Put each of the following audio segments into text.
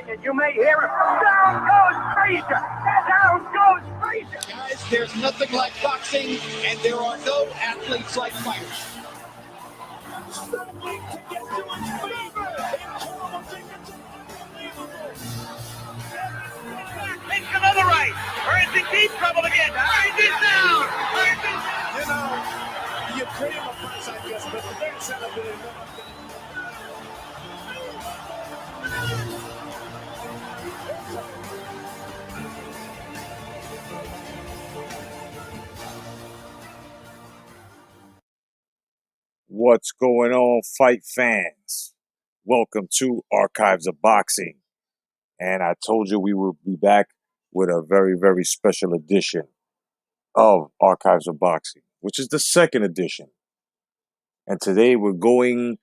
You may hear it. Down goes Frazier. Down goes Frazier. Guys, there's nothing like boxing, and there are no athletes like fighters. Takes another right. Burns in deep trouble again. Burns it down. Burns it down. You know, you pay him a price, I guess, but the next celebrity. What's going on, fight fans? Welcome to Archives of Boxing. And I told you we will be back with a very, very special edition of Archives of Boxing, which is the second edition. And today we're going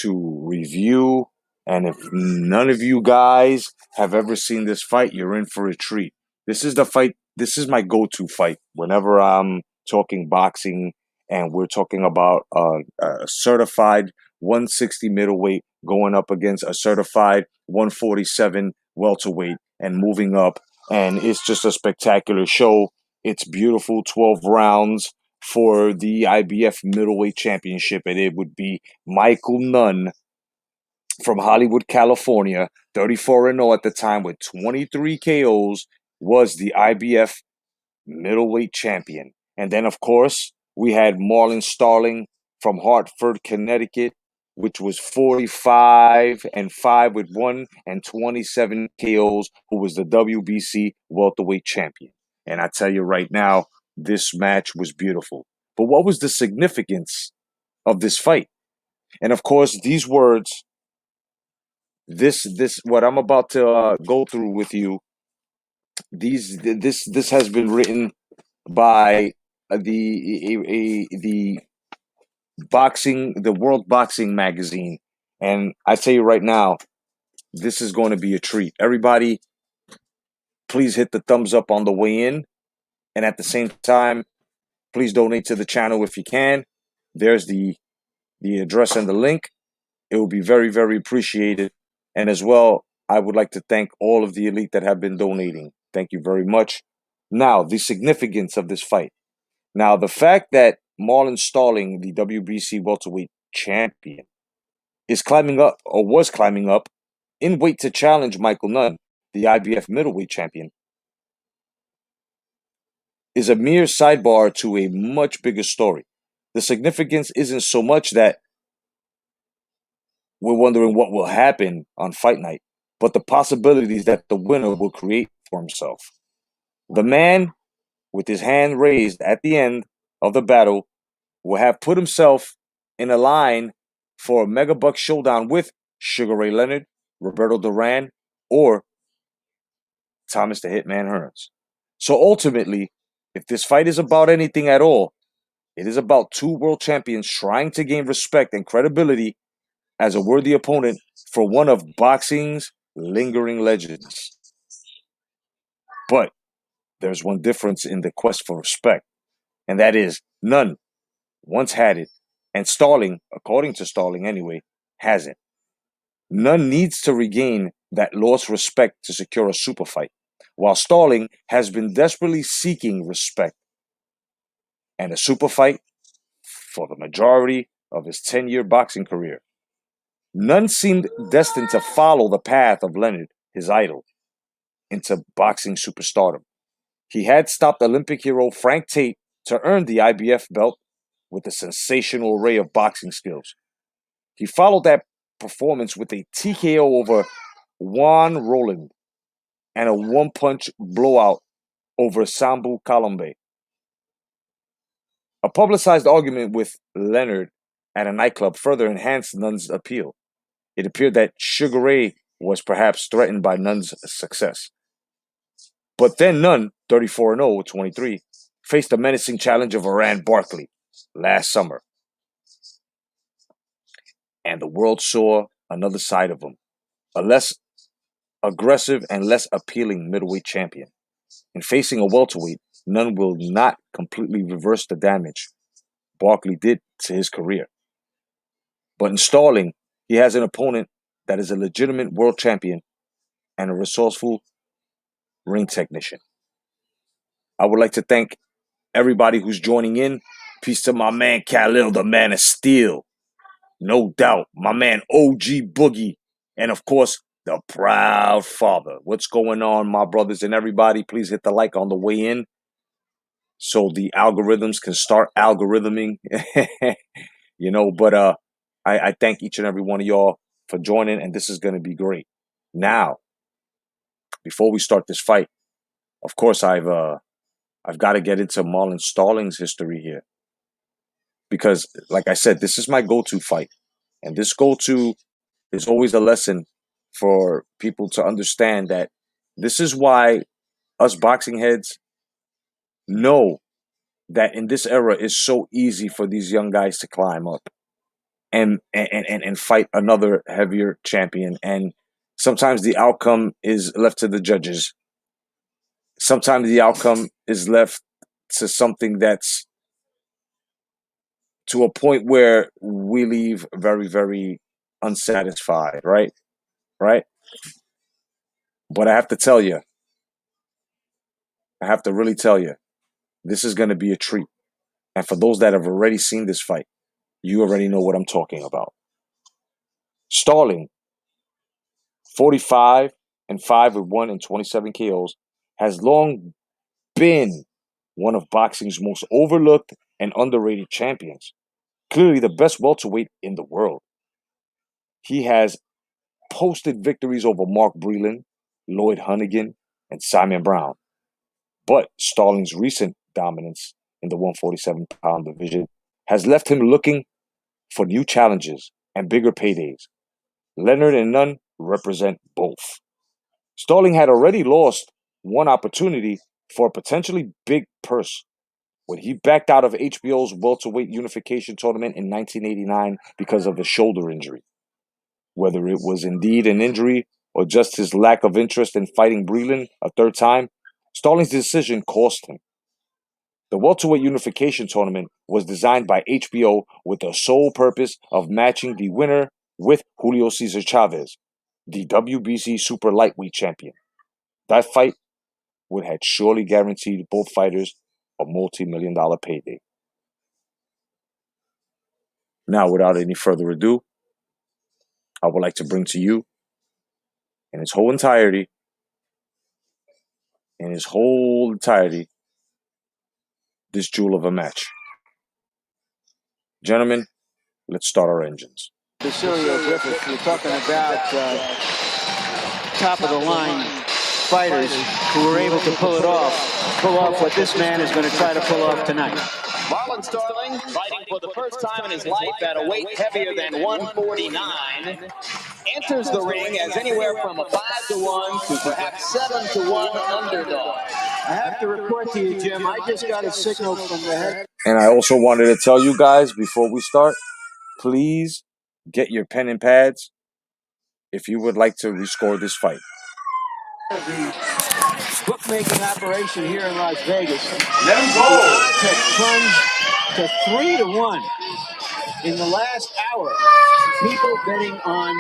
to review, and if none of you guys have ever seen this fight, you're in for a treat. This is the fight, this is my go-to fight whenever I'm talking boxing and we're talking about a certified 160 middleweight going up against a certified 147 welterweight and moving up. And it's just a spectacular show. It's beautiful, 12 rounds for the IBF middleweight championship. And it would be Michael Nunn from Hollywood, California, 34-0 at the time with 23 KOs, was the IBF middleweight champion. And then, of course, we had Starling from Hartford, Connecticut, which was 45-5 with 27 KOs, who was the WBC welterweight champion. And I tell you right now, this match was beautiful. But what was the significance of this fight? And of course, these words, this what I'm about to go through with you, this has been written by the World Boxing magazine, and I tell you right now, this is going to be a treat. Everybody, please hit the thumbs up on the way in, and at the same time, please donate to the channel if you can. There's the address and the link. It will be very, very appreciated. And as well, I would like to thank all of the elite that have been donating. Thank you very much. Now, the significance of this fight. Now, the fact that Marlon Starling, the WBC welterweight champion, is climbing up, or was climbing up, in weight to challenge Michael Nunn, the IBF middleweight champion, is a mere sidebar to a much bigger story. The significance isn't so much that we're wondering what will happen on fight night, but the possibilities that the winner will create for himself. The man, with his hand raised at the end of the battle, will have put himself in a line for a mega buck showdown with Sugar Ray Leonard, Roberto Duran, or Thomas the Hitman Hearns. So ultimately, if this fight is about anything at all, it is about two world champions trying to gain respect and credibility as a worthy opponent for one of boxing's lingering legends. But there's one difference in the quest for respect, and that is Nunn once had it, and Starling, according to Starling anyway, hasn't. Nunn needs to regain that lost respect to secure a super fight, while Starling has been desperately seeking respect and a super fight for the majority of his 10-year boxing career. Nunn seemed destined to follow the path of Leonard, his idol, into boxing superstardom. He had stopped Olympic hero Frank Tate to earn the IBF belt with a sensational array of boxing skills. He followed that performance with a TKO over Juan Roland and a one-punch blowout over Sambu Kalombe. A publicized argument with Leonard at a nightclub further enhanced Nunn's appeal. It appeared that Sugar Ray was perhaps threatened by Nunn's success. But then Nunn, 34-0 with 23, faced a menacing challenge of Iran Barkley last summer. And the world saw another side of him, a less aggressive and less appealing middleweight champion. In facing a welterweight, Nunn will not completely reverse the damage Barkley did to his career. But in Starling, he has an opponent that is a legitimate world champion and a resourceful ring technician. I would like to thank everybody who's joining in. Peace to my man Khalil, the man of steel. No doubt, my man OG Boogie. And of course, the proud father. What's going on, my brothers and everybody? Please hit the like on the way in so the algorithms can start algorithming. But I thank each and every one of y'all for joining, and this is going to be great. Now, before we start this fight, of course, I've got to get into Marlon Starling's history here. Because, like I said, this is my go-to fight. And this go-to is always a lesson for people to understand that this is why us boxing heads know that in this era it's so easy for these young guys to climb up and fight another heavier champion. And sometimes the outcome is left to the judges. Sometimes the outcome is left to something that's to a point where we leave very, very unsatisfied, right? Right? But I have to tell you, I have to really tell you, this is going to be a treat. And for those that have already seen this fight, you already know what I'm talking about. Starling, 45-5 with 1 and 27 KOs, has long been one of boxing's most overlooked and underrated champions. Clearly the best welterweight in the world. He has posted victories over Mark Breland, Lloyd Hunnigan, and Simon Brown. But Starling's recent dominance in the 147-pound division has left him looking for new challenges and bigger paydays. Leonard and Nunn represent both. Starling had already lost one opportunity for a potentially big purse when he backed out of HBO's welterweight unification tournament in 1989 because of a shoulder injury. Whether it was indeed an injury or just his lack of interest in fighting Breland a third time, Starling's decision cost him. The welterweight unification tournament was designed by HBO with the sole purpose of matching the winner with Julio Cesar Chavez, the WBC super lightweight champion. That fight would have surely guaranteed both fighters a multi-million-dollar payday. Now, without any further ado, I would like to bring to you in its whole entirety, this jewel of a match. Gentlemen, let's start our engines. Cecilio Griffith, you're talking about top-of-the-line fighters who were able to pull off what this man is going to try to pull off tonight. Marlon Starling, fighting for the first time in his life at a weight heavier than 149, enters the ring as anywhere from a 5-1 to perhaps 7-1 underdog. I have to report to you, Jim, I just got a signal from the head. And I also wanted to tell you guys before we start, please get your pen and pads if you would like to rescore this fight. The bookmaking operation here in Las Vegas. Let him go. The odds have plunged to 3-1 in the last hour. People betting on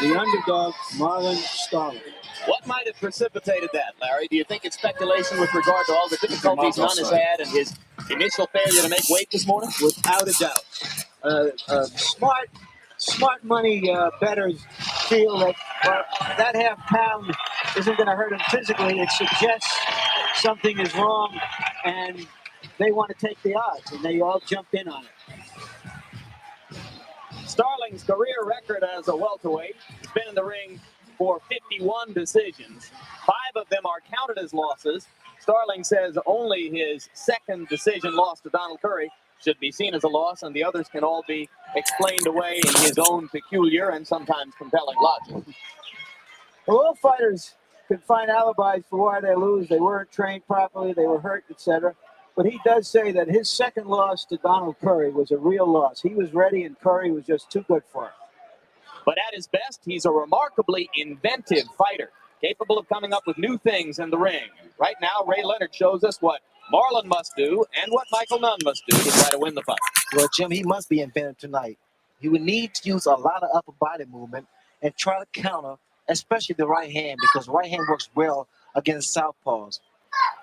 the underdog, Marlon Starling. What might have precipitated that, Larry? Do you think it's speculation with regard to all the difficulties Nunn has had and his initial failure to make weight this morning? Without a doubt. Smart money bettors feel that that half pound isn't going to hurt him physically. It suggests something is wrong, and they want to take the odds, and they all jump in on it. Starling's career record as a welterweight has been in the ring for 51 decisions. 5 of them are counted as losses. Starling says only his second decision loss to Donald Curry should be seen as a loss, and the others can all be explained away in his own peculiar and sometimes compelling logic. Well, all fighters can find alibis for why they lose. They weren't trained properly, they were hurt, etc. But he does say that his second loss to Donald Curry was a real loss. He was ready, and Curry was just too good for him. But at his best, he's a remarkably inventive fighter, capable of coming up with new things in the ring. Right now, Ray Leonard shows us what Marlon must do and what Michael Nunn must do to try to win the fight. Well, Jim, he must be inventive tonight. He would need to use a lot of upper body movement and try to counter especially the right hand, because right hand works well against southpaws.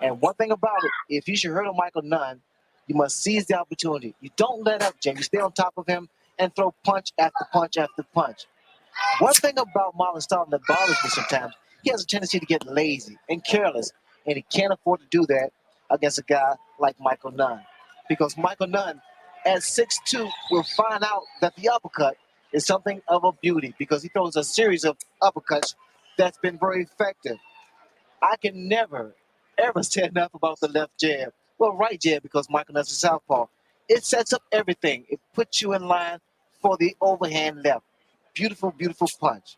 And one thing about it, if you should hurdle Michael Nunn, you must seize the opportunity. You don't let up, Jim. You stay on top of him and throw punch after punch after punch. One thing about Marlon Starling that bothers me sometimes, he has a tendency to get lazy and careless, and he can't afford to do that against a guy like Michael Nunn. Because Michael Nunn, at 6'2", will find out that the uppercut is something of a beauty because he throws a series of uppercuts that's been very effective. I can never, ever say enough about the left jab. Well, right jab, because Michael Nunn's a southpaw. It sets up everything. It puts you in line for the overhand left. Beautiful, beautiful punch.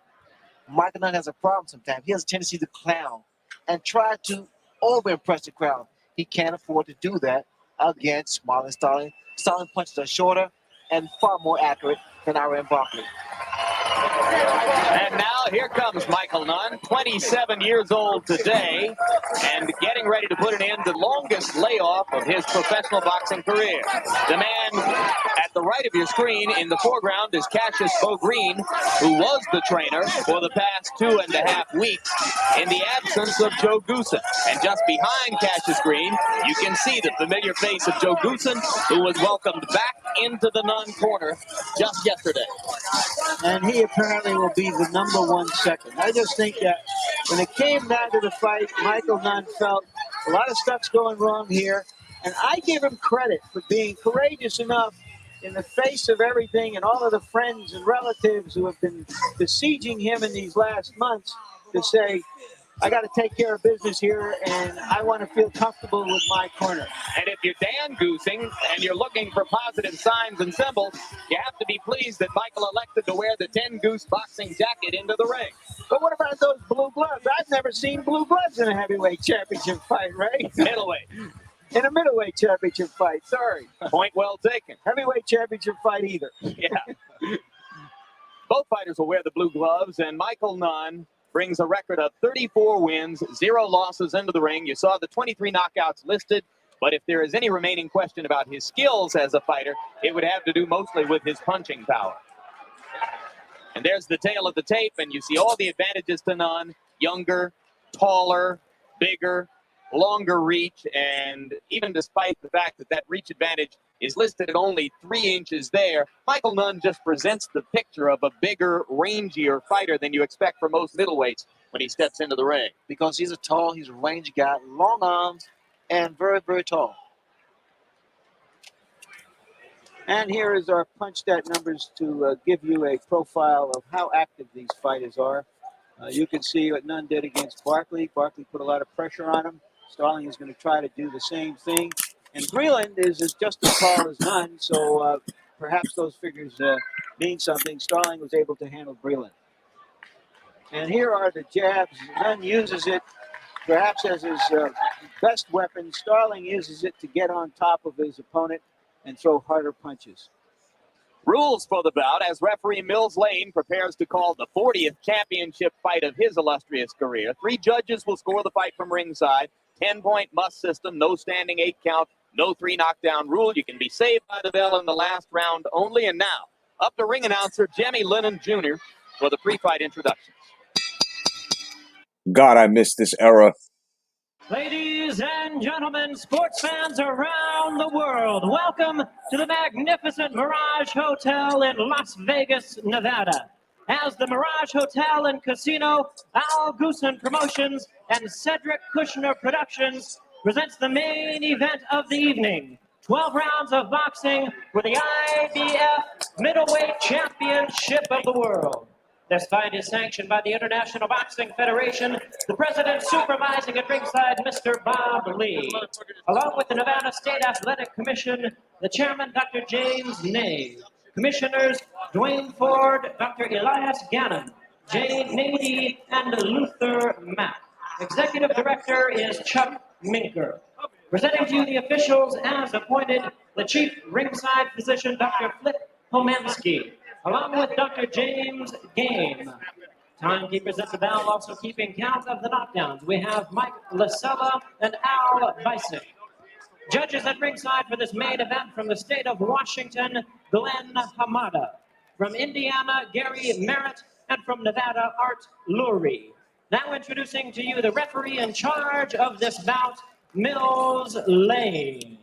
Michael Nunn has a problem sometimes. He has a tendency to clown and try to over-impress the crowd. He can't afford to do that against Marlon Starling. Starling punches are shorter and far more accurate than Iran Barkley. And now here comes Michael Nunn, 27 years old today, and getting ready to put an end to the longest layoff of his professional boxing career. The man at the right of your screen in the foreground is Cassius Green, who was the trainer for the past 2.5 weeks in the absence of Joe Goosen. And just behind Cassius Green, you can see the familiar face of Joe Goosen, who was welcomed back into the Nunn corner just yesterday. And he apparently will be the #1 second. I just think that when it came down to the fight, Michael Nunn felt a lot of stuff's going wrong here. And I give him credit for being courageous enough in the face of everything and all of the friends and relatives who have been besieging him in these last months to say, I got to take care of business here, and I want to feel comfortable with my corner. And if you're Dan Goosing and you're looking for positive signs and symbols, you have to be pleased that Michael elected to wear the 10 Goose boxing jacket into the ring. But what about those blue gloves? I've never seen blue gloves in a heavyweight championship fight, right? Middleweight. In a middleweight championship fight, sorry. Point well taken. Heavyweight championship fight either. Yeah. Both fighters will wear the blue gloves, and Michael Nunn brings a record of 34 wins, 0 losses into the ring. You saw the 23 knockouts listed, but if there is any remaining question about his skills as a fighter, it would have to do mostly with his punching power. And there's the tail of the tape, and you see all the advantages to Nunn: younger, taller, bigger, longer reach, and even despite the fact that that reach advantage is listed at only 3 inches there, Michael Nunn just presents the picture of a bigger, rangier fighter than you expect from most middleweights when he steps into the ring. Because he's a rangy guy, long arms, and very, very tall. And here is our punch stat numbers to give you a profile of how active these fighters are. You can see what Nunn did against Barkley. Barkley put a lot of pressure on him. Starling is going to try to do the same thing. And Breland is just as tall as Nunn, so perhaps those figures mean something. Starling was able to handle Breland. And here are the jabs. Nunn uses it perhaps as his best weapon. Starling uses it to get on top of his opponent and throw harder punches. Rules for the bout as referee Mills Lane prepares to call the 40th championship fight of his illustrious career. 3 judges will score the fight from ringside. 10-point must system, no standing 8 count, no 3 knockdown rule. You can be saved by the bell in the last round only. And now, up to ring announcer Jimmy Lennon Jr. for the pre-fight introductions. God, I miss this era. Ladies and gentlemen, sports fans around the world, welcome to the magnificent Mirage Hotel in Las Vegas, Nevada. As the Mirage Hotel and Casino, Al Goosen Promotions and Cedric Kushner Productions presents the main event of the evening. 12 rounds of boxing for the IBF Middleweight Championship of the World. This fight is sanctioned by the International Boxing Federation, the president supervising at ringside, Mr. Bob Lee, along with the Nevada State Athletic Commission, the chairman, Dr. James Ney, commissioners, Dwayne Ford, Dr. Elias Gannon, Jane Nady, and Luther Mack. Executive director is Chuck Minker. Presenting to you the officials as appointed, the chief ringside physician, Dr. Flip Pomansky, along with Dr. James Game. Timekeepers at the bell also keeping count of the knockdowns. We have Mike Lasella and Al Bisick. Judges at ringside for this main event from the state of Washington, Glenn Hamada. From Indiana, Gary Merritt. and from Nevada, Art Lurie. Now introducing to you the referee in charge of this bout, Mills Lane.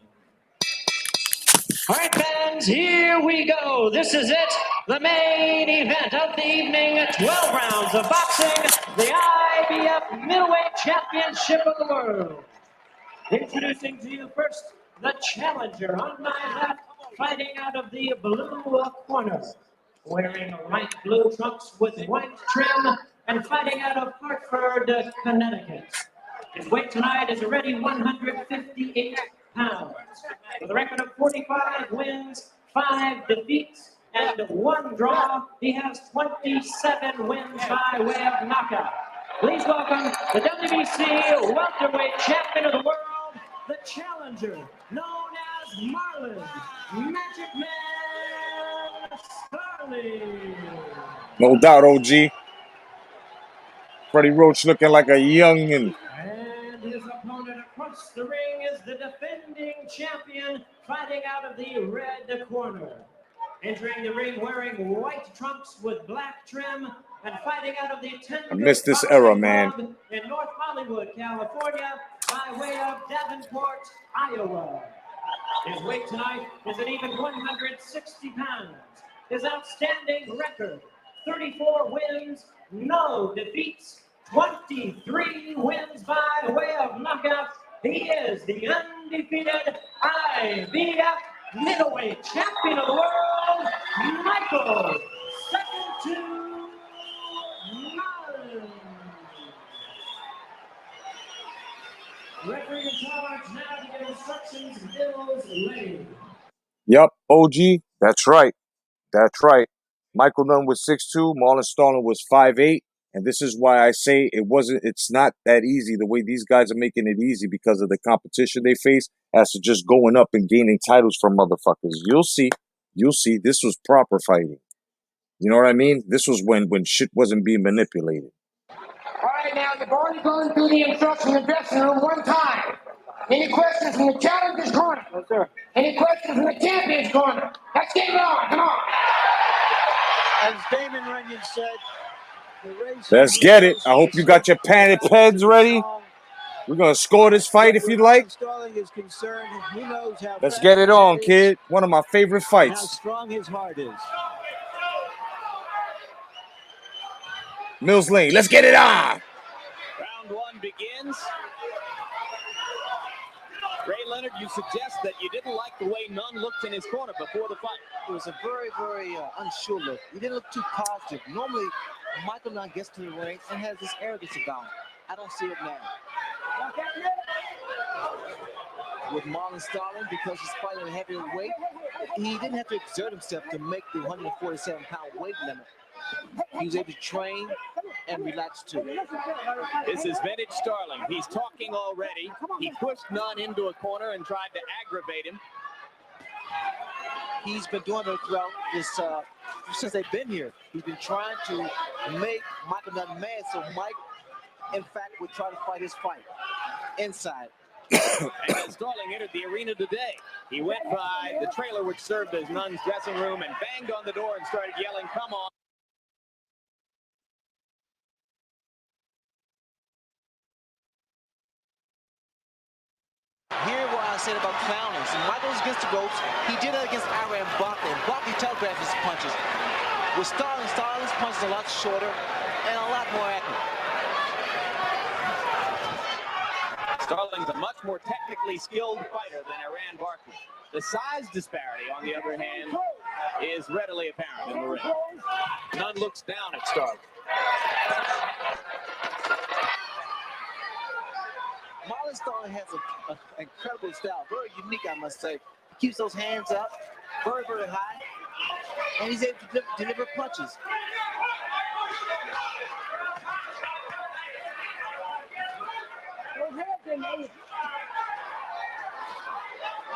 All right, fans, here we go. This is it, the main event of the evening, 12 rounds of boxing, the IBF Middleweight Championship of the World. Introducing to you first, the challenger on my left, fighting out of the blue corner, wearing light blue trunks with white trim, and fighting out of Hartford, Connecticut. His weight tonight is already 158 pounds. With a record of 45 wins, 5 defeats, and 1 draw, he has 27 wins by way of knockout. Please welcome the WBC welterweight champion of the world, the challenger, known as Marlon Magic Man Starling. No doubt, OG. Freddie Roach looking like a youngin'. And his opponent across the ring is the defending champion, fighting out of the red corner. Entering the ring wearing white trunks with black trim and fighting out of the 10 I miss this era, man. In North Hollywood, California, by way of Davenport, Iowa. His weight tonight is an even 160 pounds. His outstanding record, 34 wins, no defeats, 23 wins by way of knockout. He is the undefeated IBF middleweight champion of the world, Michael Second to Nunn. Referee in charge now to give instructions, Mills Lane. Yup, OG, that's right. That's right. Michael Nunn was 6'2", Marlon Starling was 5'8", and this is why I say it's not that easy the way these guys are making it easy because of the competition they face as to just going up and gaining titles from motherfuckers. You'll see. This was proper fighting. You know what I mean? This was when shit wasn't being manipulated. All right, now you've already gone through the instruction in the dressing room one time. Any questions from the challenger's corner? Yes, sir. Any questions from the champion's corner? Let's get it on. Come on. As Damon Runyon said, the race. Let's get it. I hope you got your padded pens ready. We're going to score this fight if you'd like. Starling is concerned. He knows how Let's get it on, kid. One of my favorite how fights. strong his heart is. Mills Lane, let's get it on. Round 1 begins. Ray Leonard, you suggest that you didn't like the way Nunn looked in his corner before the fight. It was a very, very unsure look. He didn't look too positive. Normally, Michael Nunn gets to the ring and has this arrogance about him. I don't see it now. With Marlon Starling, because he's fighting a heavier weight, he didn't have to exert himself to make the 147-pound weight limit. He was able to train and relax too. This is vintage Starling. He's talking already. He pushed Nunn into a corner and tried to aggravate him. He's been doing it throughout this since they've been here. He's been trying to make Michael Nunn mad, so Mike, in fact, would try to fight his fight inside. And as Starling entered the arena today, he went by the trailer which served as Nunn's dressing room and banged on the door and started yelling, "Come on." Here what I said about clowning. So Michael's against the ropes. He did it against Iran Barkley, and Barkley telegraphed his punches. With Starling's punches a lot shorter and a lot more accurate. Starling's a much more technically skilled fighter than Iran Barkley. The size disparity, on the other hand, is readily apparent in the ring. Nunn looks down at Starling. Marlon Starling has an incredible style, very unique, I must say. He keeps those hands up, very, very high, and he's able to deliver punches.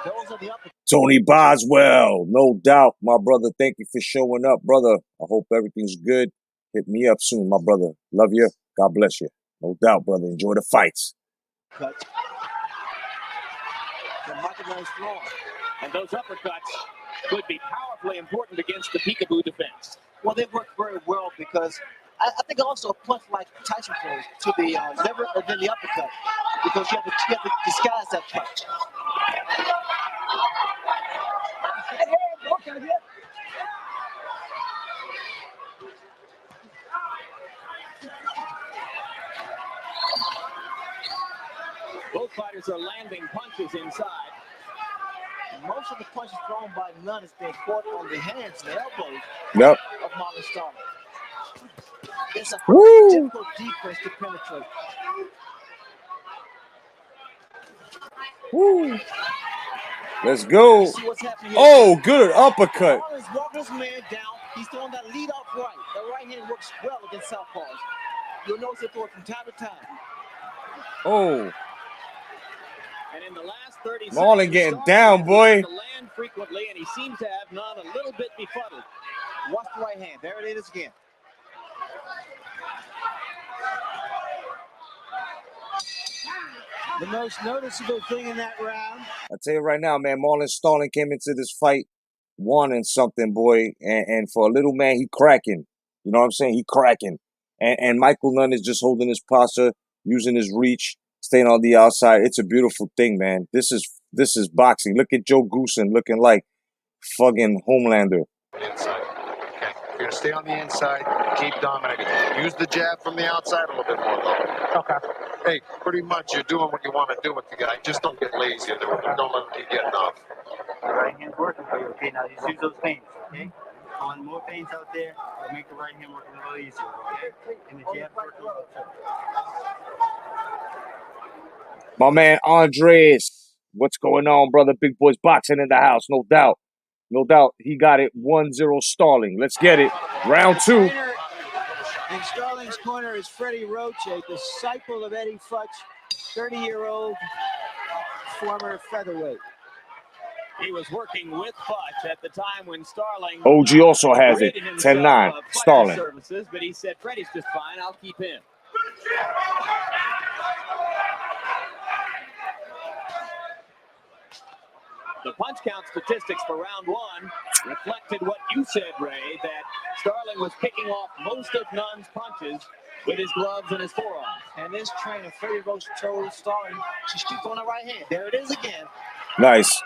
Those are the upper. Tony Boswell, no doubt, my brother. Thank you for showing up, brother. I hope everything's good. Hit me up soon, my brother. Love you. God bless you. No doubt, brother. Enjoy the fights. Cut. The Michael Nunn's floor. And those uppercuts could be powerfully important against the peekaboo defense. Well, they worked very well because I think also a punch like Tyson throws to the liver and then the uppercut because you have to disguise that punch. Both fighters are landing punches inside. Most of the punches thrown by Nunn has been caught on the hands and elbows of Marlon Starling. It's a very difficult defense to penetrate. Woo. Let's go. Oh, good uppercut. Marlon's walking his man down. He's throwing that lead off right. The right hand works well against southpaws. You'll notice it throw it from time to time. Oh. And in the last 30 Marlon seconds, getting down, boy. To land frequently, and he seems to have Nunn a little bit befuddled. Watch the right hand. There it is again. The most noticeable thing in that round. I tell you right now, man, Marlon Starling came into this fight wanting something, boy. And for a little man, he cracking. You know what I'm saying? He cracking. And Michael Nunn is just holding his posture, using his reach, staying on the outside. It's a beautiful thing, man. This is boxing. Look at Joe Goosen looking like fucking Homelander. Inside. Okay. You're going to stay on the inside. Keep dominating. Use the jab from the outside a little bit more, though. Okay. Hey, pretty much you're doing what you want to do with the guy. Just don't get lazy and don't let him get enough. The right hand's working for you, okay? Now just use those feints, okay? On more feints out there, it'll make the right hand work a little easier, okay? And the jab's working a little too. My man Andres, what's going on, brother? Big boys boxing in the house, no doubt. No doubt. He got it 1-0 Starling. Let's get it. Round two. In Starling's corner is Freddie Roche, a disciple of Eddie Futch, 30-year-old former featherweight. He was working with Futch at the time when Starling. OG also has it. 10-9. Starling. Services, but he said, Freddie's just fine. I'll keep him. The punch count statistics for round one reflected what you said, Ray, that Starling was picking off most of Nunn's punches with his gloves and his forearms. And this trainer, Freddie Roach, told Starling, just keep on the right hand. There it is again. Nice.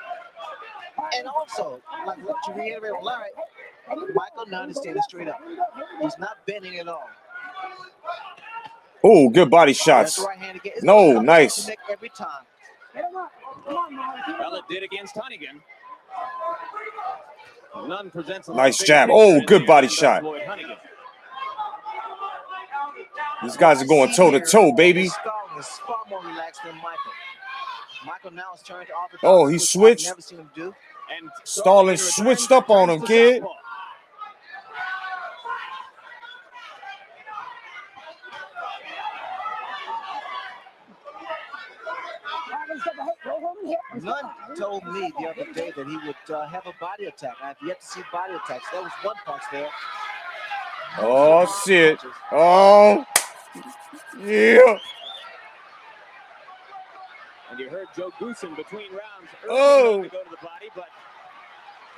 And also, like to reiterate with Larry, Michael Nunn is standing straight up. He's not bending at all. Oh, good body shots. Right hand again. No, nice. Every time. Well, it did against Huntington. Nunn presents a nice jab. Oh, good body shot. These guys are going toe-to-toe, baby. Michael now is trying to offer. Oh, he switched. Never seen him do. And Starling switched up on him, kid. Nunn told me the other day that he would have a body attack. I've yet to see body attacks. There was one punch there. Oh, shit. Oh, yeah. And you heard Joe Goosen between rounds oh. To go to the body, but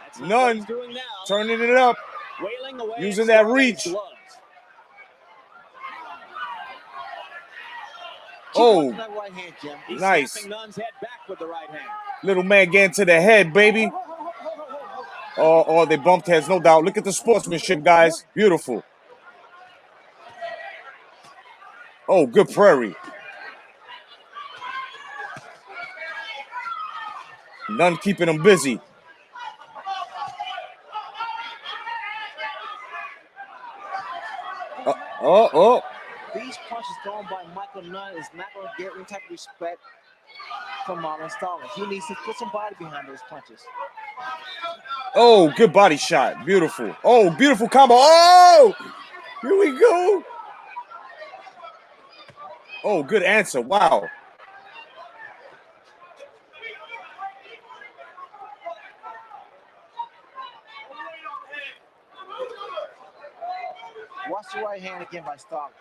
that's Nunn doing now. Turning it up. Wailing away using that reach. Oh, right hand, Jim. He's nice. Nunn's head back with the right hand. Little man getting to the head, baby. Oh, they bumped heads, no doubt. Look at the sportsmanship, guys. Beautiful. Oh, good prairie. Nunn keeping him busy. These punches thrown by Michael Nunn is not going to get any type of respect from Marlon Starling. He needs to put some body behind those punches. Oh, good body shot. Beautiful. Oh, beautiful combo. Oh, here we go. Oh, good answer. Wow. Watch the right hand again by Starling.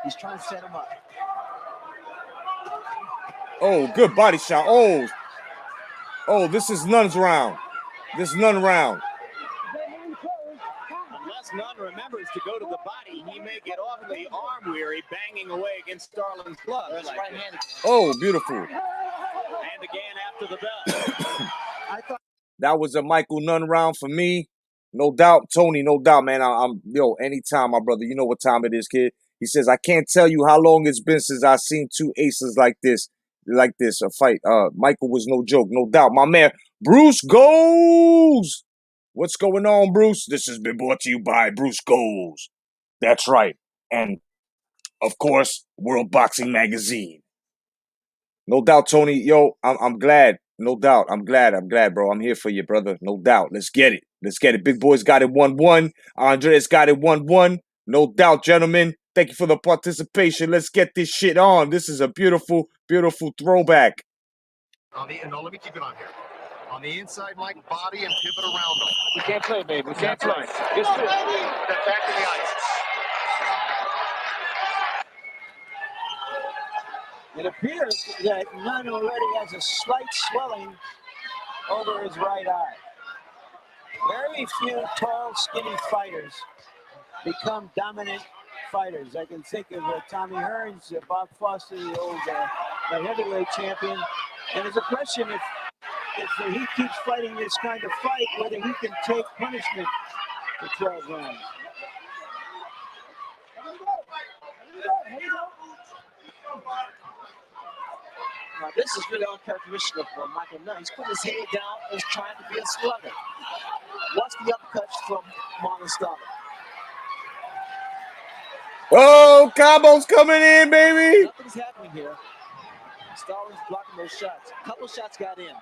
He's trying to set him up. Oh, good body shot. Oh, this is Nunn's round. This Nunn round. Unless Nunn remembers to go to the body, he may get awfully arm weary, banging away against Starling's glove. Oh, beautiful. And again after the bell. That was a Michael Nunn round for me. No doubt, Tony, no doubt, man. Yo, anytime, my brother. You know what time it is, kid. He says, I can't tell you how long it's been since I've seen two aces like this, a fight. Michael was no joke, no doubt. My man, Bruce Goes. What's going on, Bruce? This has been brought to you by Bruce Goes. That's right. And, of course, World Boxing Magazine. No doubt, Tony. Yo, I'm glad. No doubt. I'm glad, bro. I'm here for you, brother. No doubt. Let's get it. Let's get it. Big Boy's got it 1-1. Andres got it 1-1. No doubt, gentlemen. Thank you for the participation. Let's get this shit on. This is a beautiful, beautiful throwback. No, let me keep it on here. On the inside, Mike, body and pivot around them. We can't play, baby. We can't play. Just do it. Step back to the ice. It appears that Nunn already has a slight swelling over his right eye. Very few tall, skinny fighters become dominant fighters. I can think of Tommy Hearns, Bob Foster, the old the heavyweight champion. And there's a question if he keeps fighting this kind of fight, whether he can take punishment for 12 rounds. Now, this is really uncharacteristic of Michael Nunn. He's putting his head down and he's trying to be a slugger. Watch the upcuts from Marlon Starling. Oh, combos coming in, baby. Nothing's happening here. Starling's blocking those shots. A couple shots got in.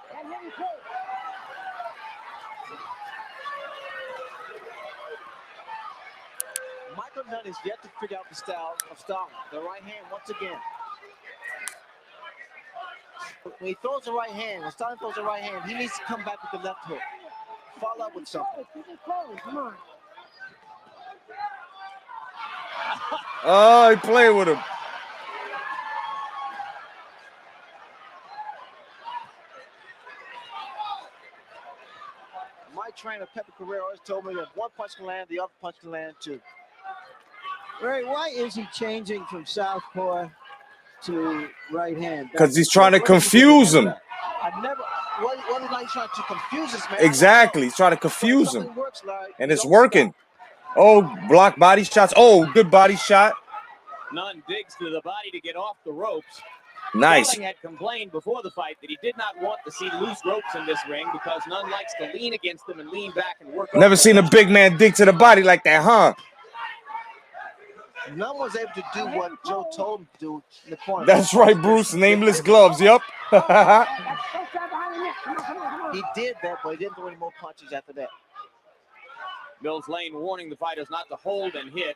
Michael Nunn is yet to figure out the style of Starling. The right hand once again. When he throws the right hand, when Starling throws the right hand, he needs to come back with the left hook. Follow up with something. Come on. Oh, he played with him. My trainer, Pepe Carrero, always told me that one punch can land, the other punch can land too. Ray, why is he changing from southpaw to right hand? Because he's trying to confuse him. I never. What is he trying to confuse this man? Exactly. He's trying to confuse him. Works, and it's working. Oh, block body shots. Oh, good body shot. Nunn digs to the body to get off the ropes. Nice. Starling had complained before the fight that he did not want to see loose ropes in this ring because Nunn likes to lean against them and lean back and work. Never seen a big man dig to the body like that, huh? Nunn was able to do what Joe told him to do in the corner. That's right, Bruce. Nameless gloves. Yep. He did that, but he didn't throw any more punches after that. Mills Lane warning the fighters not to hold and hit.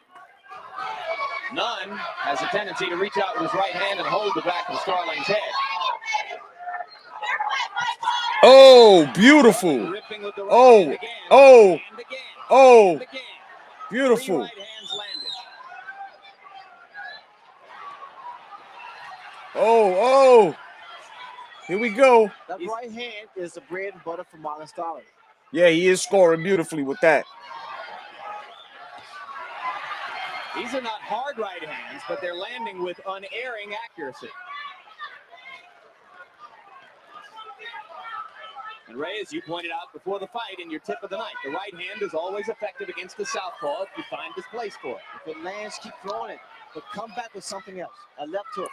Nunn has a tendency to reach out with his right hand and hold the back of Starling's head. Oh, beautiful. Oh, beautiful. Right hands landed. Oh. Here we go. That right hand is the bread and butter for Marlon Starling. Yeah, he is scoring beautifully with that. These are not hard right hands, but they're landing with unerring accuracy. And Ray, as you pointed out before the fight in your tip of the night, the right hand is always effective against the southpaw if you find this place for it. If it lands, keep throwing it, but come back with something else. A left hook.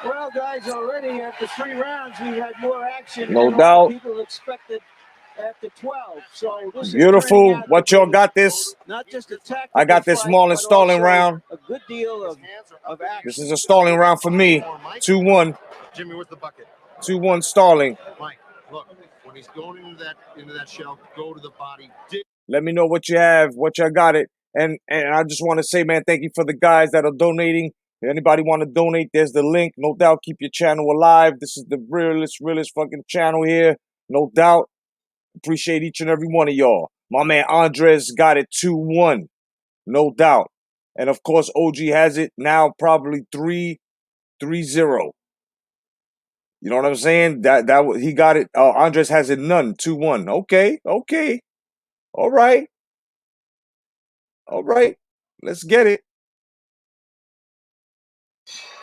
Well, guys, already after 3 rounds, we had more action no than doubt. People expected after 12. So this beautiful. Is what y'all got this? Not just a tactical I got this fight, Marlon Starling round. A good deal of action. This is a Starling round for me. 2-1. Jimmy, where's the bucket? 2-1 Starling. Mike, look, when he's going into that shell, go to the body. Let me know what you have, what y'all got it. And I just want to say, man, thank you for the guys that are donating. If anybody want to donate, there's the link. No doubt, keep your channel alive. This is the realest fucking channel here. No doubt. Appreciate each and every one of y'all. My man Andres got it 2-1. No doubt. And of course, OG has it now probably 3-0. You know what I'm saying? He got it. Andres has it Nunn 2-1. Okay. All right. Let's get it.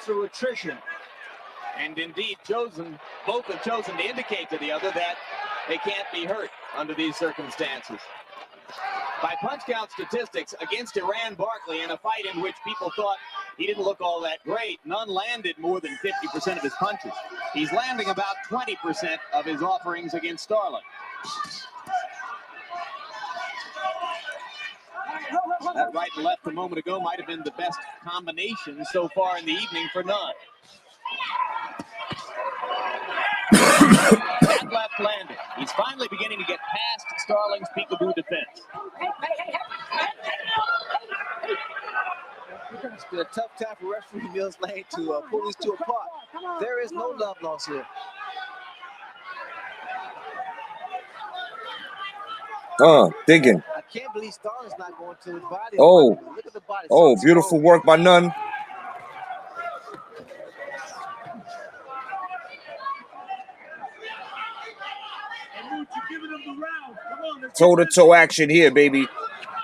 Through attrition. And indeed, both have chosen to indicate to the other that they can't be hurt under these circumstances. By punch count statistics against Iran Barkley in a fight in which people thought he didn't look all that great, Nunn landed more than 50% of his punches. He's landing about 20% of his offerings against Starling. That right and left a moment ago might have been the best combination so far in the evening for Nunn. That left landed. He's finally beginning to get past Starling's peekaboo defense. It's been a tough time for referee Mills Lane to pull these two apart. There is no love loss here. Digging. I can't believe Starling's not going to his body. Oh. Look at the body. Oh, beautiful work by Nunn. Toe-to-toe action here, baby.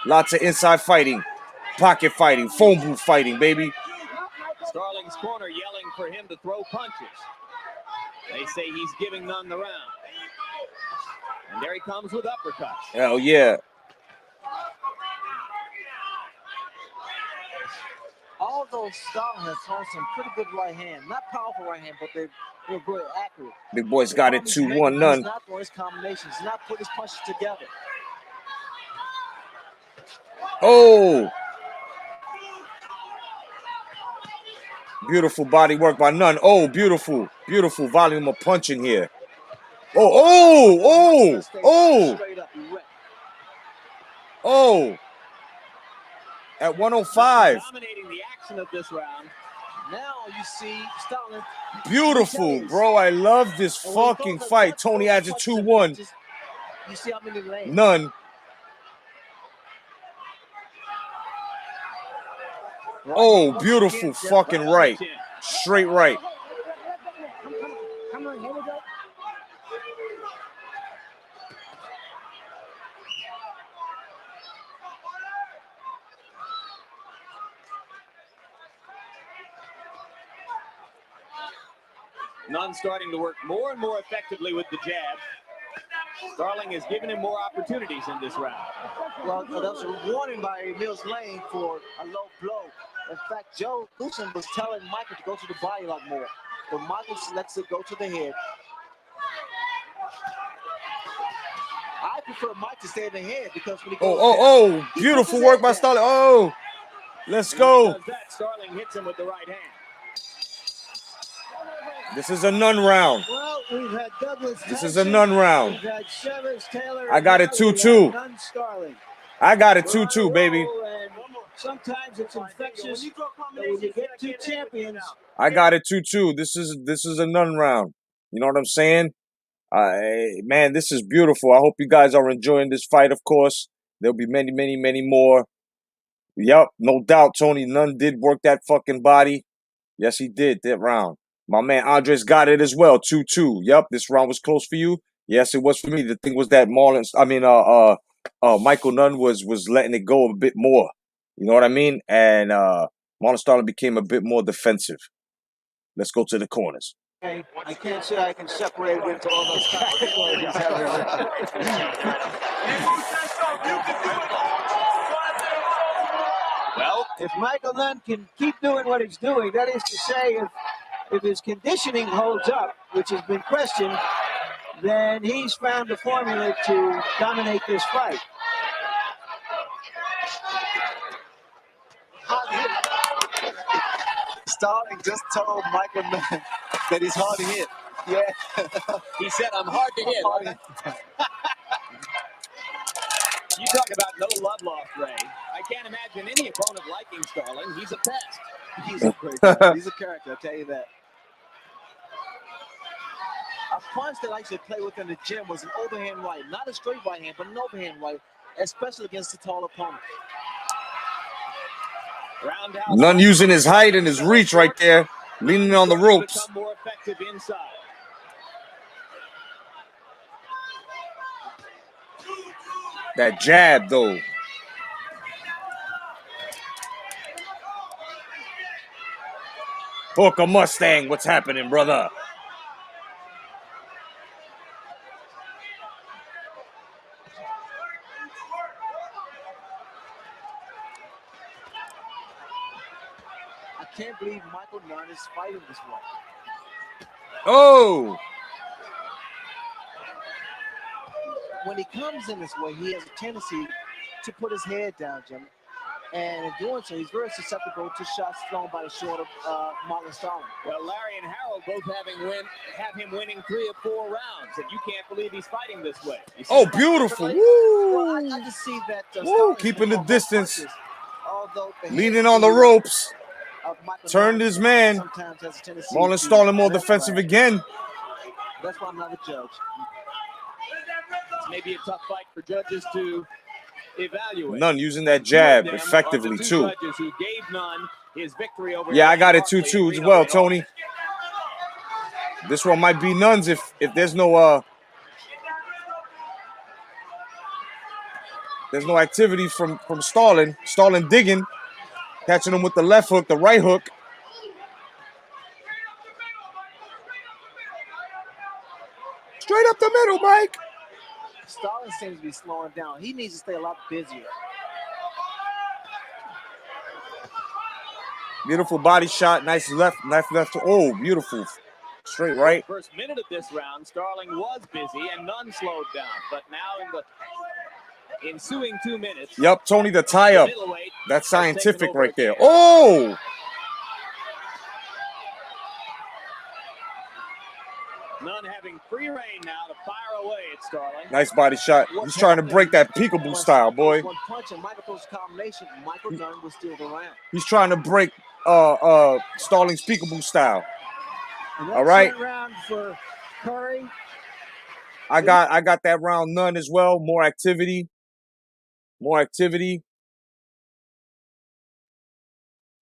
Lots of inside fighting, pocket fighting, phone booth fighting, baby. Starling's corner yelling for him to throw punches. They say he's giving Nunn the round. And there he comes with uppercuts. Hell yeah. Although Starling has thrown some pretty good right hand, not powerful right hand, but they're very accurate. Big boy's got it 2-1 Nunn. He's not throwing his combinations. He's not putting his punches together. Oh. Beautiful body work by Nunn. Oh, beautiful volume of punching here. Oh. At 105. Dominating the action of this round. Now you see Starling. Beautiful, bro. I love this fucking fight. Tony adds a 2-1. You see how many lanes? Nunn. Oh, beautiful fucking right. Straight right. Come on, here we go. Nunn starting to work more and more effectively with the jab. Starling has given him more opportunities in this round. Well, that was a warning by Mills Lane for a low blow. In fact, Joe Lucen was telling Michael to go to the body a lot more. But Michael lets it go to the head. I prefer Mike to stay in the head because when he goes beautiful work by Starling. Oh, let's go. That, Starling hits him with the right hand. This is a Nunn round. Well, we've had Douglas. This is a Nunn round. We've had Shevers, Taylor. I got it 2-2. Nunn, Starling. I got it 2-2, baby. And sometimes it's infectious. When you get two champions. I got it 2-2. This is a Nunn round. You know what I'm saying? Man, this is beautiful. I hope you guys are enjoying this fight, of course. There'll be many, many, many more. Yup, no doubt, Tony Nunn did work that fucking body. Yes, he did that round. My man Andres got it as well, 2-2. Yup, this round was close for you. Yes, it was for me. The thing was that Michael Nunn was letting it go a bit more. You know what I mean? And Marlon Starling became a bit more defensive. Let's go to the corners. I can't say I can separate it into all those categories. Well, if Michael Nunn can keep doing what he's doing, that is to say, if his conditioning holds up, which has been questioned, then he's found a formula to dominate this fight. Starling just told Michael Nunn that he's hard to hit. Yeah. He said, I'm hard to hit. You talk about no love lost, Ray. I can't imagine any opponent liking Starling. He's a pest. He's a great guy. He's a character, I'll tell you that. A punch that I used to play with in the gym was an overhand right. Not a straight right hand, but an overhand right, especially against a tall opponent. Nunn using his height and his reach right there, leaning on the ropes. Become more effective inside. That jab, though. Hooker Mustang, what's happening, brother? I can't believe Michael Nunn is fighting this way. Oh! When he comes in this way, he has a tendency to put his head down, Jimmy. And in doing so, he's very susceptible to shots thrown by the short of Marlon Starling. Well, Larry and Harold both have him winning 3 of 4 rounds, and you can't believe he's fighting this way. Oh, beautiful. Woo! Well, I just see that Woo! Keeping the distance. Punches, although the leaning on the ropes. Turned his man. sometimes has a tendency Marlon to Starling more backfire. defensive again. That's why I'm not a judge. It's maybe a tough fight for judges to evaluate. Nunn using that jab Two of them effectively, are the too. judges who gave Nunn his victory over Yeah, I got it Hartley 2-2 in as well, Reno, Tony. This one might be Nunn's if there's no activity from Starling. Starling digging, catching him with the left hook, the right hook. Straight up the middle, Mike. Starling seems to be slowing down. He needs to stay a lot busier. Beautiful body shot, nice left. Oh, beautiful. Straight right. First minute of this round, Starling was busy and Nunn slowed down. But now in the ensuing 2 minutes. Yep, Tony, the tie-up. That's scientific right there. Oh! Nunn having free reign now to fire away at Starling. Nice body shot. He's trying to break that peekaboo style, boy. One punch and Michael throws a combination. Michael Nunn was still around. He's trying to break Starling's peekaboo style. All right. Round for Curry. I got that round Nunn as well. More activity. More activity.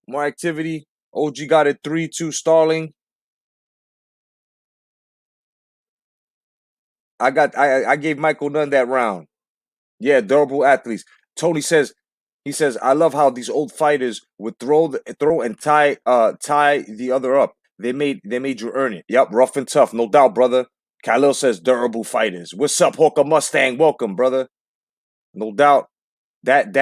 More activity. OG got it 3-2 Starling. I gave Michael Nunn that round. Yeah, durable athletes. Tony says, he says, I love how these old fighters would throw and tie the other up. They made you earn it. Yep, rough and tough, no doubt, brother. Khalil says durable fighters. What's up, Hooker Mustang? Welcome, brother. No doubt. That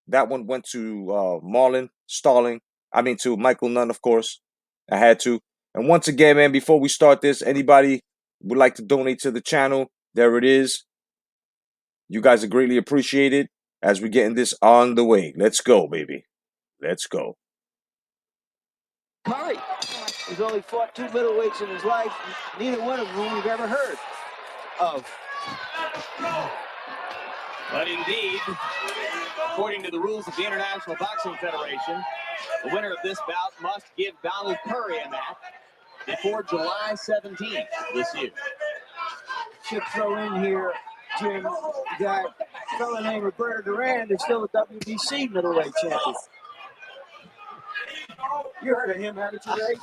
one went to Marlon Starling. I mean to Michael Nunn, of course. I had to. And once again, man, before we start this, anybody would like to donate to the channel, there it is. You guys are greatly appreciated as we're getting this on the way. Let's go, baby. Let's go. Curry, he's only fought 2 middleweights in his life, neither one of whom we've ever heard of. But indeed, according to the rules of the International Boxing Federation, the winner of this bout must give Donald Curry a match before July 17th this year. Should throw in here, Jim, that a fellow named Roberto Duran is still a WBC middleweight champion. You heard of him, haven't you, Ray?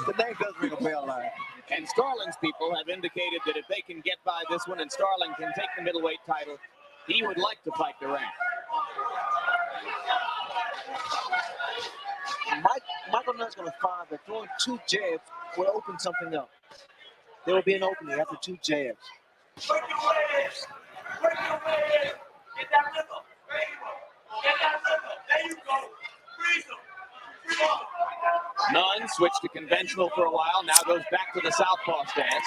The name does ring a bell, Larry. And Starling's people have indicated that if they can get by this one and Starling can take the middleweight title, he would like to fight Duran. Michael Nunn's going to find that throwing 2 jabs will open something up. There will be an opening after 2 jabs. Work your legs. Work your legs. Get that rhythm. There you go. Get that rhythm. There you go. Freeze them. Nunn switched to conventional for a while, now goes back to the southpaw stance.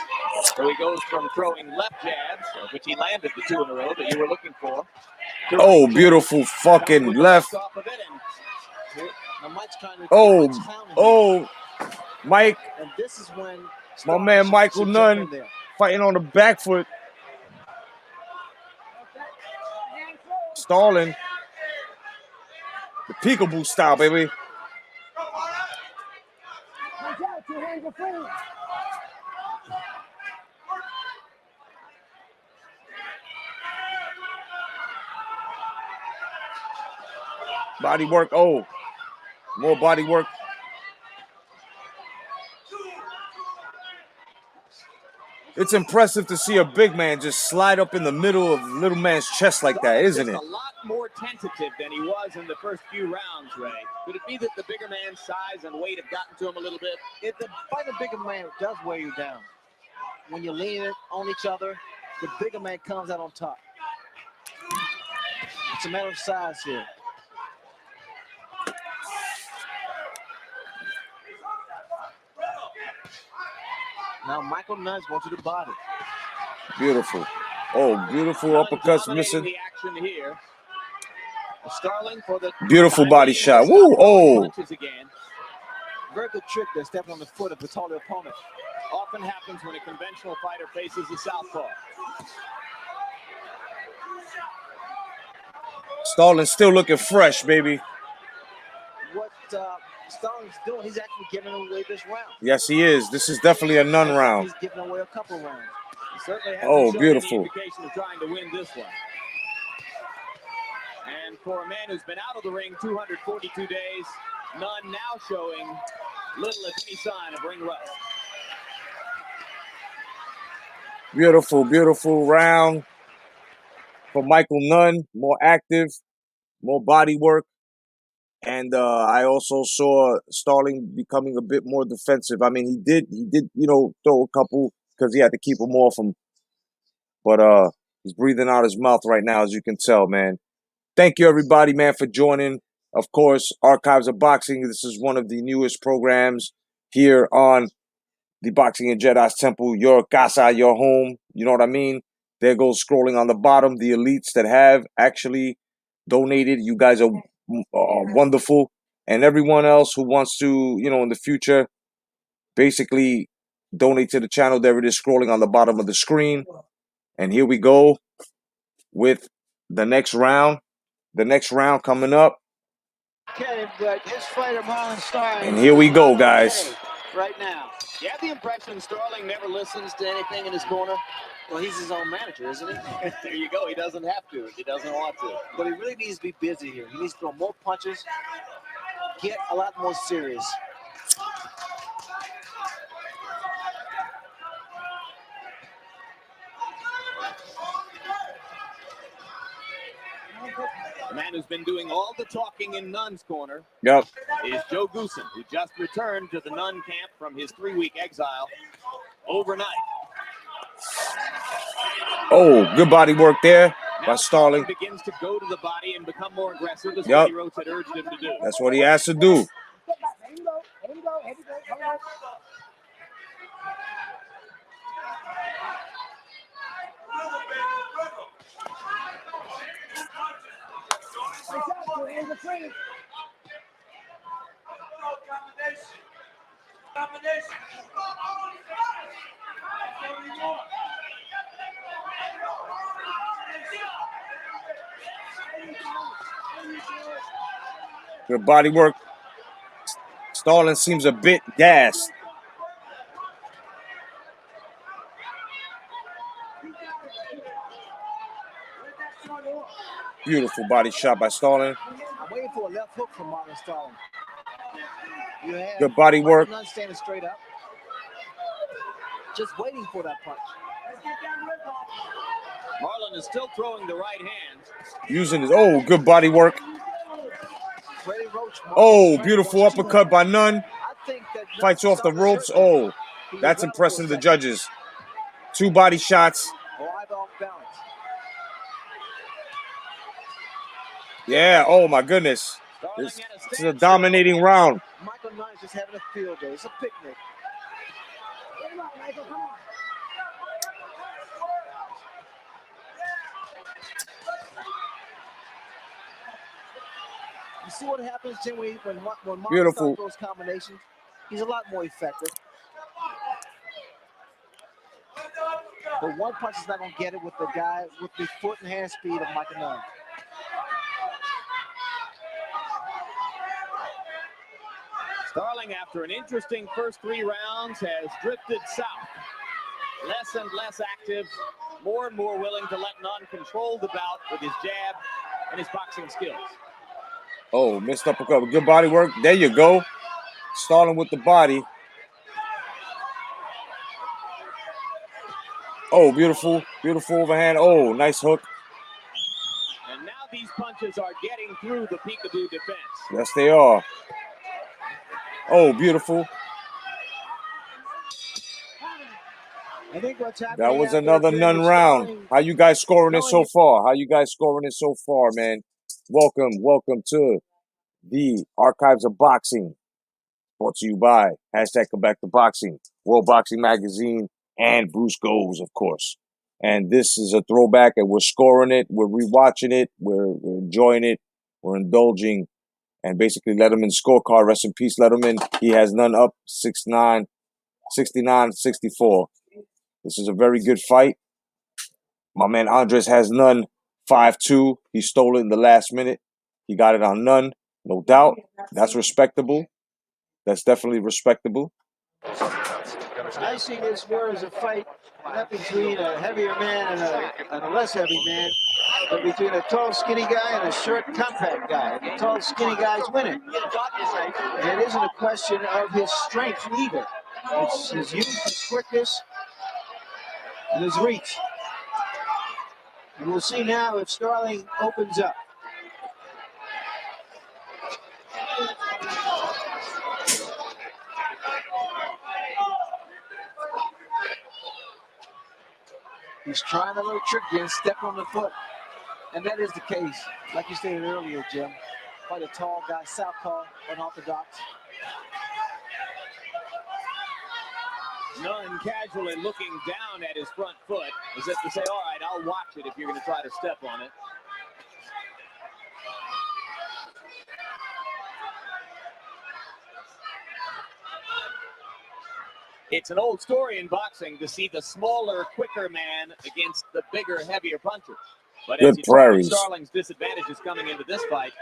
So he goes from throwing left jabs, which he landed the 2 in a row that you were looking for. Oh, beautiful fucking left. Oh, Mike. And this is when my man Michael Nunn fighting on the back foot. Starling. The peekaboo style, baby. Body work. Oh, more body work. It's impressive to see a big man just slide up in the middle of little man's chest like that, isn't it? A lot more tentative than he was in the first few rounds, Ray. Could it be that the bigger man's size and weight have gotten to him a little bit? If the fight a bigger man does wear you down. When you're leaning on each other, the bigger man comes out on top. It's a matter of size here. Now Michael Nunn's going to the body. Beautiful. Oh, beautiful uppercuts missing. The action here. Starling for the beautiful body shot. Woo! Oh. Very good trick there, stepping on the foot of the taller opponent. Often happens when a conventional fighter faces a southpaw. Starling's still looking fresh, baby. What Starling's doing, he's actually giving away this round. Yes, he is. This is definitely a Nunn round. He's giving away a couple rounds. He certainly hasn't oh, shown beautiful. any indication of trying to win this one. And for a man who's been out of the ring 242 days, Nunn now showing little if any sign of ring rust. Beautiful, beautiful round for Michael Nunn. More active, more body work. And I also saw Starling becoming a bit more defensive. I mean, he did, throw a couple because he had to keep them off him. But he's breathing out his mouth right now, as you can tell, man. Thank you, everybody, man, for joining. Of course, Archives of Boxing. This is one of the newest programs here on the Boxing and Jedi's Temple. Your casa, your home. You know what I mean? There goes scrolling on the bottom, the elites that have actually donated. You guys are wonderful. And everyone else who wants to, in the future, basically donate to the channel. There it is scrolling on the bottom of the screen. And here we go with the next round. The next round coming up. And here we go, guys. Right now. You have the impression Starling never listens to anything in his corner? Well, he's his own manager, isn't he? There you go. He doesn't have to if he doesn't want to. But he really needs to be busy here. He needs to throw more punches, get a lot more serious. The man who's been doing all the talking in Nunn's corner is Joe Goosen, who just returned to the Nunn camp from his 3-week exile overnight. Oh, good body work there by Starling. Begins to go to the body and become more aggressive as Cody Rhodes had urged him to do. That's what he has to do. Good body work. Starling seems a bit gassed. Beautiful body shot by Starling. I'm waiting for a left hook from Marlon Starling. Good body work. Not standing straight up. Just waiting for that punch. Marlon is still throwing the right hand. Using his, good body work. Oh, beautiful uppercut by Nunn. Fights off the ropes. Oh, that's impressive to the judges. 2 body shots. Yeah, oh my goodness. This is a dominating round. Michael Nunn is just having a field day. It's a picnic. You see what happens, Jim, when Marlon throws combinations? He's a lot more effective. But one punch is not going to get it with the guy with the foot and hand speed of Michael Nunn. Starling, after an interesting first 3 rounds, has drifted south. Less and less active, more and more willing to let Nunn control the bout with his jab and his boxing skills. Oh, missed uppercut. Good body work. There you go. Starling with the body. Oh, beautiful, beautiful overhand. Oh, nice hook. And now these punches are getting through the peekaboo defense. Yes, they are. Oh, beautiful. I think what's happening That was out there, another Jim, Nunn is round. Starling How you guys scoring it so knowing far? How you guys scoring it so far, man? Welcome to the Archives of Boxing. Brought to you by #Come Back to Boxing, World Boxing Magazine, and Bruce Goes, of course. And this is a throwback, and we're scoring it, we're rewatching it, we're enjoying it, we're indulging, and basically Letterman scorecard. Rest in peace, Letterman. He has Nunn up 6-9, 69-64. This is a very good fight. My man Andres has Nunn 5-2. He stole it in the last minute. He got it on Nunn, no doubt. That's respectable. That's definitely respectable. I see this more as a fight not between a heavier man and a less heavy man, but between a tall, skinny guy and a short, compact guy. The tall, skinny guy's winning. And it isn't a question of his strength either. It's his youth, his quickness, and his reach. And we'll see now if Starling opens up. He's trying a little tricky and step on the foot. And that is the case, like you stated earlier, Jim. Quite a tall guy, southpaw, unorthodox. Nunn casually looking down at his front foot as if to say, all right, I'll watch it if you're going to try to step on it. It's an old story in boxing to see the smaller, quicker man against the bigger, heavier puncher. But Good as you prairies. saw Starling's disadvantages coming into this fight,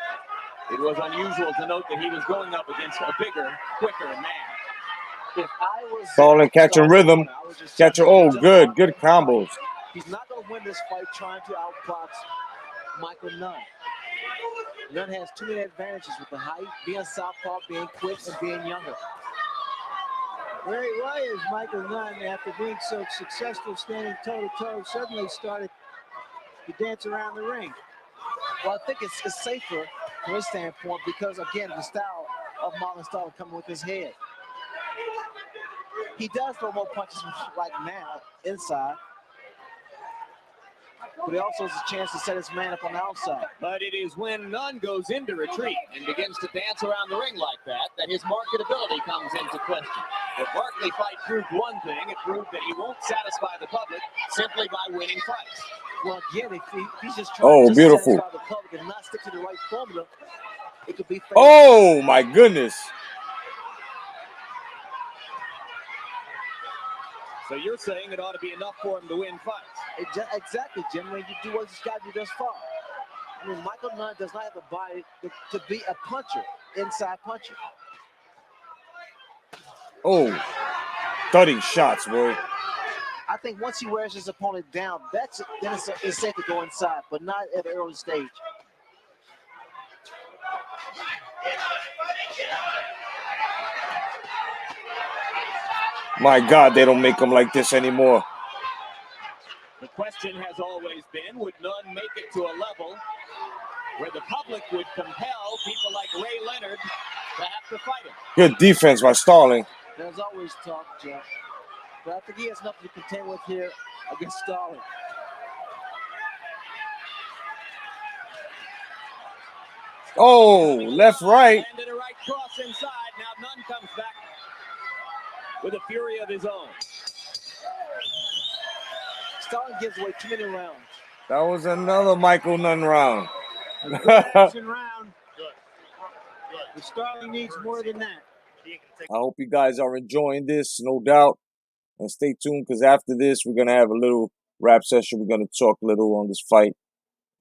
it was unusual to note that he was going up against a bigger, quicker man. If I was Starling catching rhythm. Catching, oh, good combos. He's not going to win this fight trying to outbox Michael Nunn. Nunn has too many advantages with the height, being southpaw, being quick, and being younger. Why is Michael Nunn, after being so successful standing toe-to-toe, suddenly started to dance around the ring? Well, I think it's safer from his standpoint because, again, the style of Marlon Starling coming with his head. He does throw more punches right now inside, but he also has a chance to set his man up on the outside. But it is when Nunn goes into retreat and begins to dance around the ring like that his marketability comes into question. The Barkley fight proved one thing. It proved that he won't satisfy the public simply by winning fights. Well, again, if he's just trying to beautiful. satisfy the public and not stick to the right formula, it could be fatal. Oh, my goodness. So you're saying it ought to be enough for him to win fights? Exactly, Jim. When you do what he's got to do thus far. I mean, Michael Nunn does not have the body to be a puncher, inside puncher. Oh, 30 shots, boy. I think once he wears his opponent down, then it's safe to go inside, but not at an early stage. My God, they don't make them like this anymore. The question has always been, would Nunn make it to a level where the public would compel people like Ray Leonard to have to fight him? Good defense by Starling. There's always talk, Jeff. But I think he has nothing to contend with here against Starling. Oh, left, right. Landed a right cross inside. Now Nunn comes back with a fury of his own. Starling gives away too many rounds. That was another Michael Nunn round. round. But Starling needs more than that. I hope you guys are enjoying this, no doubt. And stay tuned, because after this, we're going to have a little rap session. We're going to talk a little on this fight,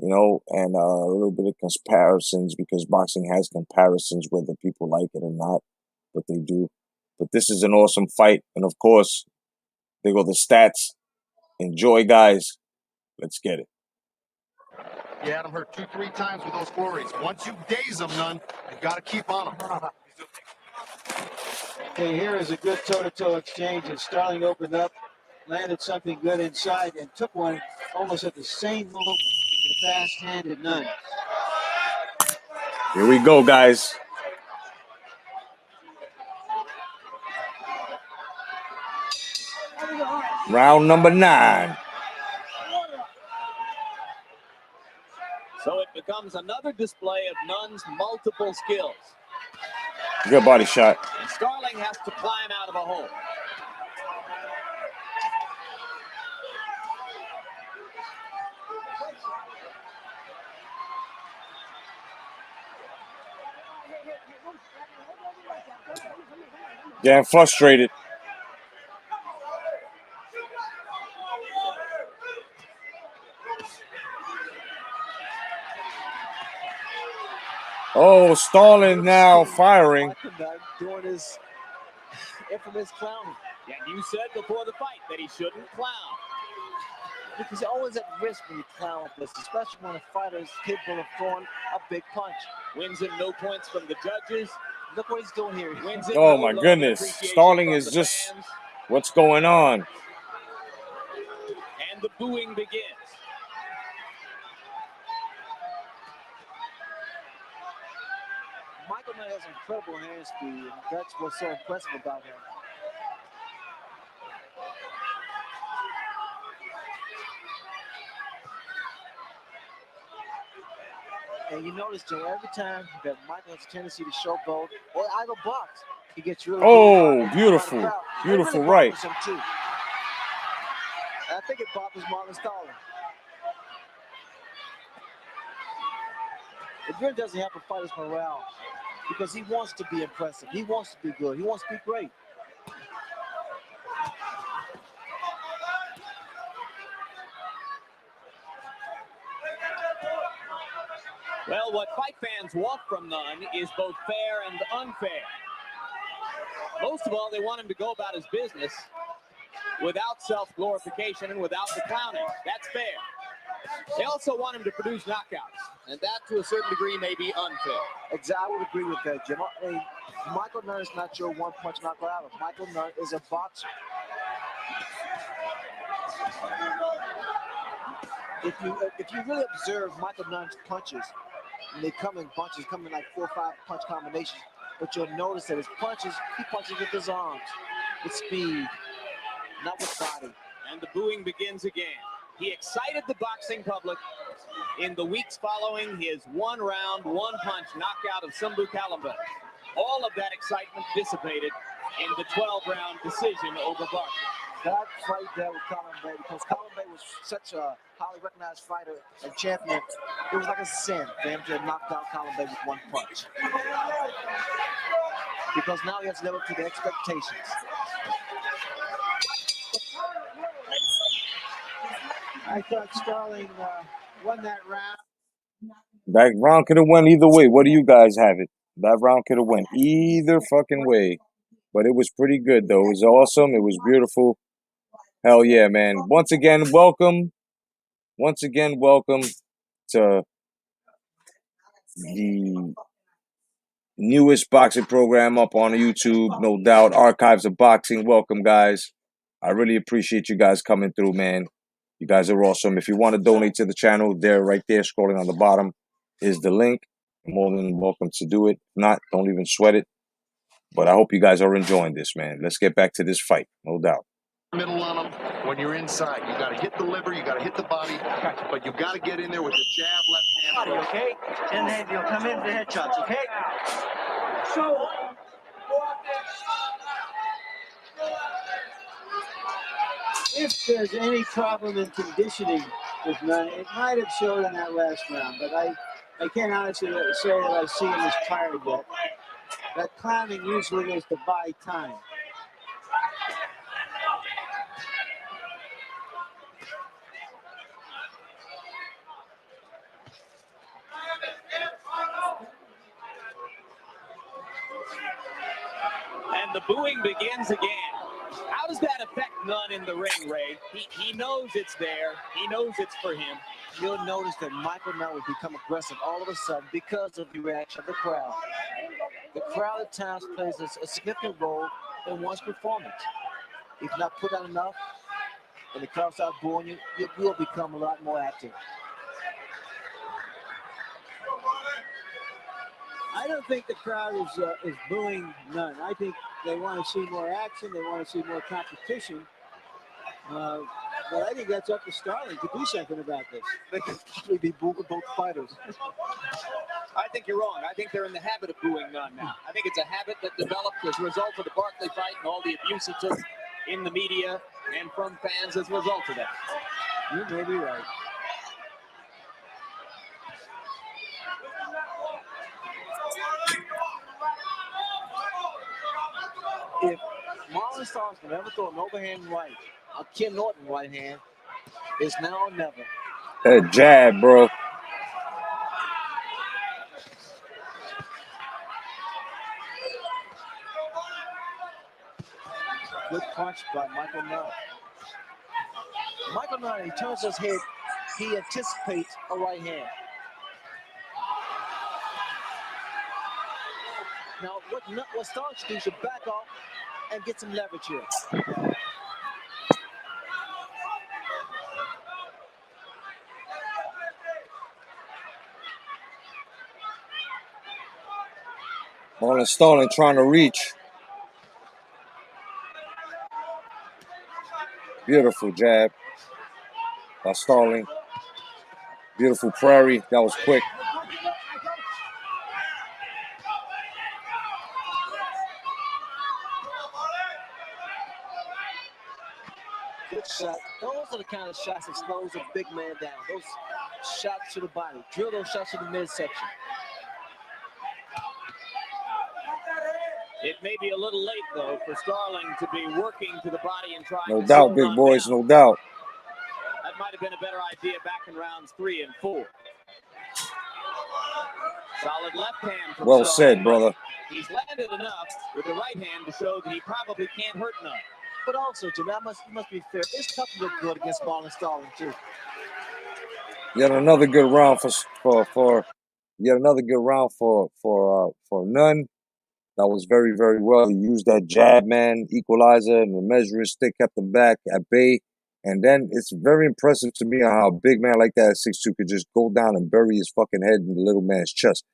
and a little bit of comparisons, because boxing has comparisons, whether people like it or not, but they do. But this is an awesome fight. And, of course, there go the stats. Enjoy, guys. Let's get it. You had him hurt 2-3 times with those flurries. Once you daze them, Nunn, you got to keep on them. Okay, here is a good toe-to-toe exchange, and Starling opened up. landed something good inside and took one almost at the same moment from the fast-handed Nunn. Here we go, guys. Round number 9. So it becomes another display of Nunn's multiple skills. Good body shot. And Starling has to climb out of a hole. Getting frustrated. Oh, Starling now firing. Doing his infamous clowning. And you said before the fight that he shouldn't clown. Because you're always at risk when you clown like this, especially when a fighter is capable of throwing a big punch. Wins him no points from the judges. Look what he's doing here. Wins him Oh no my love goodness. and appreciation Starling from is the just, fans. what's going on? And the booing begins. Michael Nunn has incredible hand speed, and that's what's so impressive about him. And you notice, Joe, every time that Michael has a tendency to showboat or either box, he gets really Oh, good. beautiful. Beautiful right. Him too. And I think it bothers Marlon Starling. It really doesn't help a fighter's morale because he wants to be impressive. He wants to be good. He wants to be great. Well, what fight fans want from Nunn is both fair and unfair. Most of all, they want him to go about his business without self-glorification and without the clowning. That's fair. They also want him to produce knockouts, and that, to a certain degree, may be unfair. Exactly, I would agree with that, Jim. I mean, Michael Nunn is not your one-punch knockout. Michael Nunn is a boxer. If you really observe Michael Nunn's punches, and they come in bunches, come in like 4 or 5 punch combinations, but you'll notice that his punches, he punches with his arms, with speed, not with body. And the booing begins again. He excited the boxing public in the weeks following his one-round, one-punch knockout of Sumbu Kalambay. All of that excitement dissipated in the 12-round decision over Barkley. That fight there with Kalambay, because Kalambay was such a highly recognized fighter and champion, it was like a sin for him to have knocked out Kalambay with one punch. Because now he has to live up to the expectations. I thought Starling won that round. That round could have went either way. What do you guys have it? That round could have went either fucking way. But it was pretty good, though. It was awesome. It was beautiful. Hell yeah, man. Once again, welcome to the newest boxing program up on YouTube. No doubt. Archives of Boxing. Welcome, guys. I really appreciate you guys coming through, man. You guys are awesome. If you want to donate to the channel, there, right there, scrolling on the bottom is the link. You're more than welcome to do it. If not, don't even sweat it. But I hope you guys are enjoying this, man. Let's get back to this fight, no doubt. Middle on them. When you're inside, you got to hit the liver, you got to hit the body, but you got to get in there with the jab, left hand. Okay? Then you'll come in the headshots, okay? So, If there's any problem in conditioning with Nunn, it might have showed in that last round, but I can't honestly say that I see him as tired yet. That clowning usually is to buy time. And the booing begins again. How does that affect Nunn in the ring, Ray? He knows it's there. He knows it's for him. You'll notice that Michael Nunn would become aggressive all of a sudden because of the reaction of the crowd. The crowd at times plays a significant role in one's performance. If not put out enough, and the crowd starts booing you, you will become a lot more active. I don't think the crowd is booing Nunn. I think they want to see more action. They want to see more competition. But I think that's up to Starling to do something about this. They could probably be booing both fighters. I think you're wrong. I think they're in the habit of booing Nunn now. I think it's a habit that developed as a result of the Barkley fight and all the abuse it took in the media and from fans as a result of that. You may be right. If Marlon Starling can ever throw an overhand right, a Ken Norton right hand, it's now or never. That jab, bro. Good punch by Michael Nunn. Michael Nunn, he turns his head, he anticipates a right hand. Now, what Starling should do, should back off and get some leverage here. Marlon Starling trying to reach. Beautiful jab by Starling. Beautiful prairie. That was quick. Good shot. Those are the kind of shots that slows a big man down. Those shots to the body. Drill those shots to the midsection. It may be a little late, though, for Starling to be working to the body and trying No to doubt, slow big Nunn boys. down. No doubt. That might have been a better idea back in rounds 3 and 4. Solid left hand from Well Starling. said, brother. He's landed enough with the right hand to show that he probably can't hurt Nunn. But also, Jim, that must be fair. It's tough to look good against Marlon Starling, too. Yet another good round for Nunn. That was very, very well. He used that jab, man, equalizer, and the measuring stick kept him back at bay. And then it's very impressive to me how a big man like that at 6'2" could just go down and bury his fucking head in the little man's chest.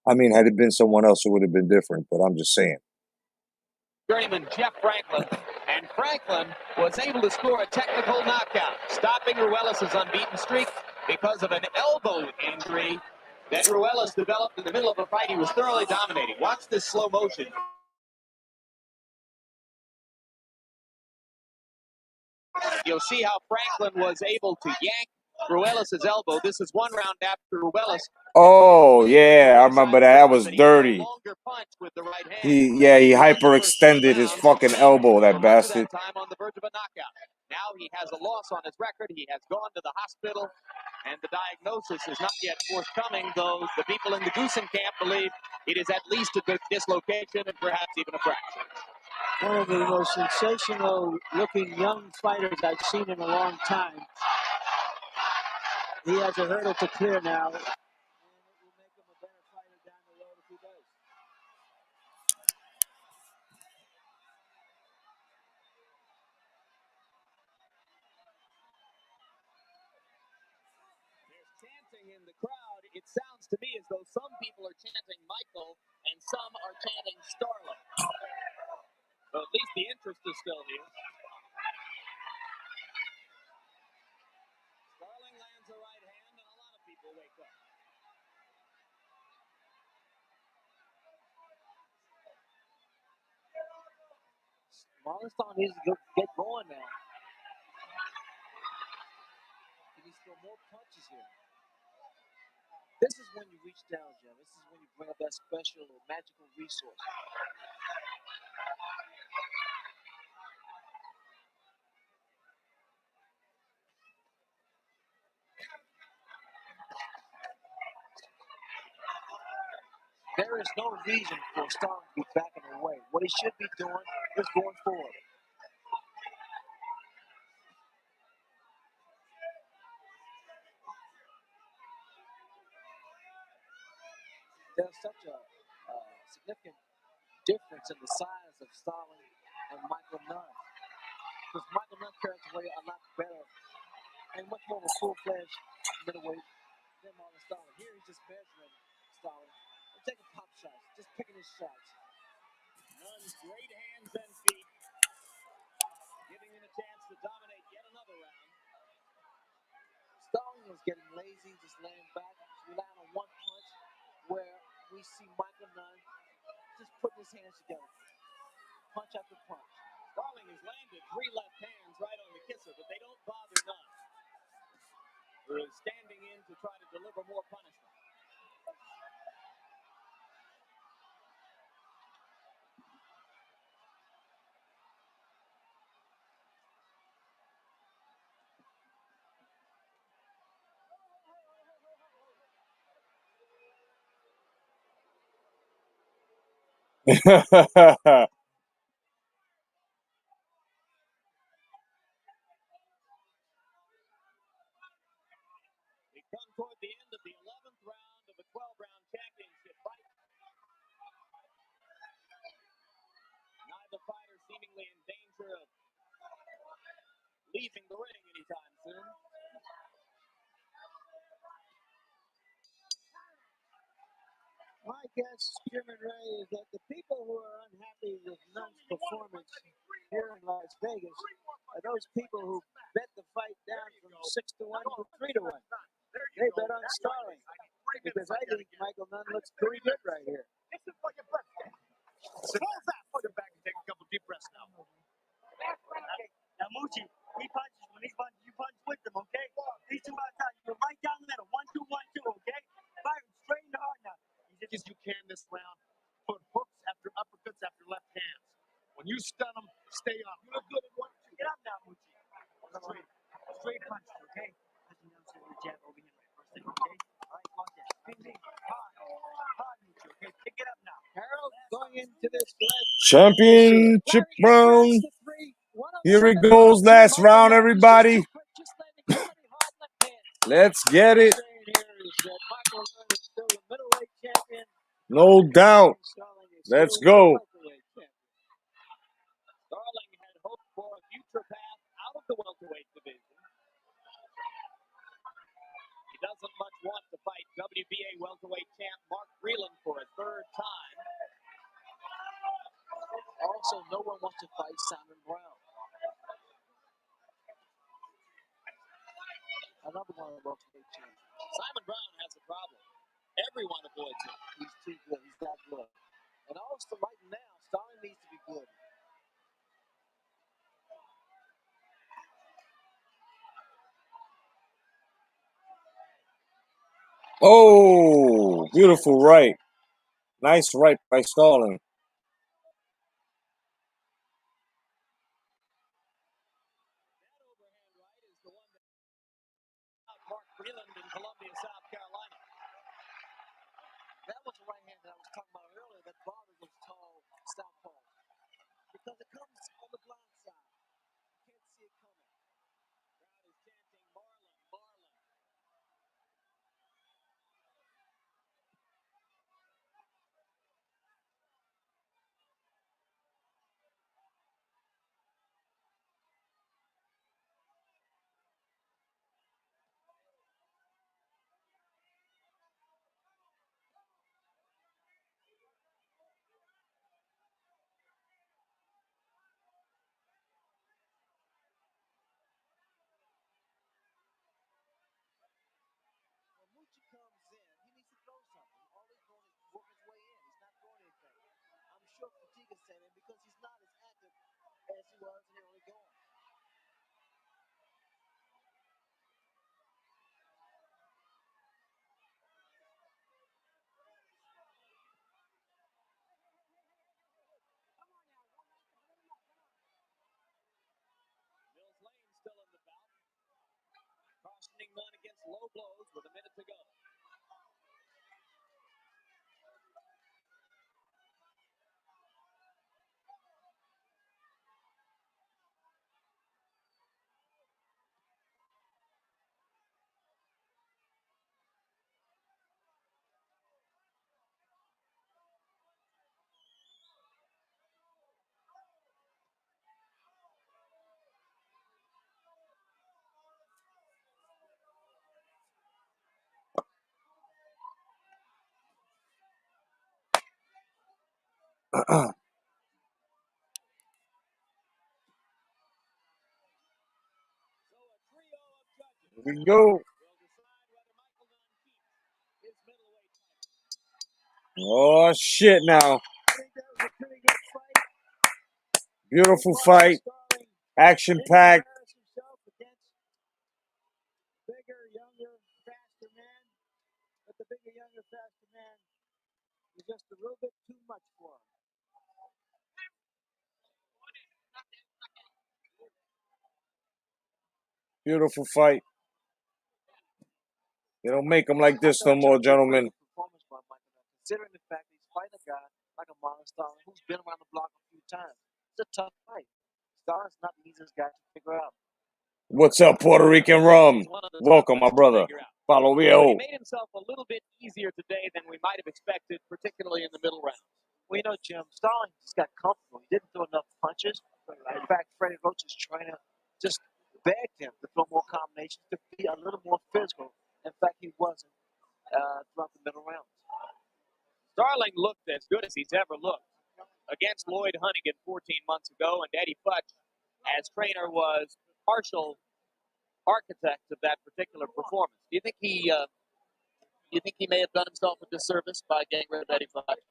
I mean, had it been someone else, it would have been different, but I'm just saying. Journeyman Jeff Franklin, and Franklin was able to score a technical knockout, stopping Ruelas' unbeaten streak because of an elbow injury that Ruelas developed in the middle of a fight he was thoroughly dominating. Watch this slow motion. You'll see how Franklin was able to yank Ruelas' elbow. This is one round after Ruelas. Oh, yeah, I remember that. That was dirty. He hyperextended his fucking elbow, that bastard. On the verge of a knockout. Now he has a loss on his record. He has gone to the hospital, and the diagnosis is not yet forthcoming, though the people in the Goosen camp believe it is at least a dislocation and perhaps even a fracture. One of the most sensational-looking young fighters I've seen in a long time. He has a hurdle to clear now, and it will make him a better fighter down the road if he does. There's chanting in the crowd. It sounds to me as though some people are chanting Michael and some are chanting Starling. But at least the interest is still here. Starling lands a right hand, and a lot of people wake up. Marlon Starling needs to get going now. He needs to throw more punches here. This is when you reach down, Jim. This is when you bring up that special magical resource. There is no reason for Starling to be backing away. What he should be doing is going forward. There's such a significant difference in the size of Starling and Michael Nunn. Because Michael Nunn carries away a lot better and much more of a full-fledged middleweight than Marlon Starling. Here he's just measuring Starling and taking pop shots, just picking his shots. Nunn's great hands and feet, giving him a chance to dominate yet another round. Starling is getting lazy, just laying back, relying on one punch, where we see Michael Nunn just putting his hands together, punch after punch. Starling has landed 3 left hands right on the kisser, but they don't bother Nunn, who is standing in to try to deliver more punishment. We come toward the end of the 11th round of a 12-round championship fight. Neither fighter seemingly in danger of leaving the ring anytime soon. My guess, Jim and Ray, is that the people who are unhappy with Nunn's performance here in Las Vegas are those people who bet the fight down from 6-1 to 3-1. They bet on Starling because I think Michael Nunn looks pretty good right here. Sit back, put it back and take a couple deep breaths now. Okay. Now, Moochie, we punch when he punches, you punch with them, okay? These two outside, you go right down the middle, 1-2, 1-2, okay? Fire him straight in the heart now. As you can this round, put hooks after uppercuts after left hands. When you stun them, stay up. You look good at 1-2. Get up now, Moochie. Straight punches, okay? Listen, I'm saying the jab over here right first thing, okay? All right, watch that. Bing, hard, Moochie, okay? Pick it up now. Harold going into this Championship round. Here it goes. Last round, everybody. Let's get it. No doubt. Let's go. Starling had hoped for a future path out of the welterweight division. He doesn't much want to fight WBA welterweight champ Mark Breland for a 3rd time. Also, no one wants to fight Simon Brown. Another one of the welterweight champs. Simon Brown has a problem. Everyone avoids him. He's too good. He's that good. And also, right now, Starling needs to be good. Oh, beautiful right. Nice right by Starling. That overhand right is the one that Mark Breland in Columbia, South Carolina. That was the right hand that I was talking about earlier that bothers those tall southpaws. Because it comes on the blind side. You can't see it coming. Crowd is chanting Marlon, Marlon. When Moochie comes in, he needs to throw something. All he's doing is work his way in. He's not throwing anything. I'm sure fatigue is setting in because he's not as active as he was in the early going. Mills Lane still in the bout. Cautioning Nunn against low blows with a minute to go. Here we go. Oh, shit now. Beautiful fight. Action-packed. Bigger, younger, faster man. But the bigger, younger, faster man is just a little bit too much for him. Beautiful fight. They don't make them like this no more, gentlemen. Considering the fact that he's fighting a guy like a Marlon Starling who's been around the block a few times. It's a tough fight. Starling's not the easiest guy to figure out. What's up, Puerto Rican rum? Welcome, my brother. Follow me. He made himself a little bit easier today than we might have expected, particularly in the middle round. Well, you know, Jim, Starling just got comfortable. He didn't throw enough punches. In fact, Freddie Roach's trainer just begged him to throw more combinations, to be a little more physical. In fact, he wasn't throughout the middle rounds. Starling looked as good as he's ever looked against Lloyd Hunnigan 14 months ago, and Eddie Futch, as trainer, was partial architect of that particular performance. Do you think he may have done himself a disservice by getting rid of Eddie Futch?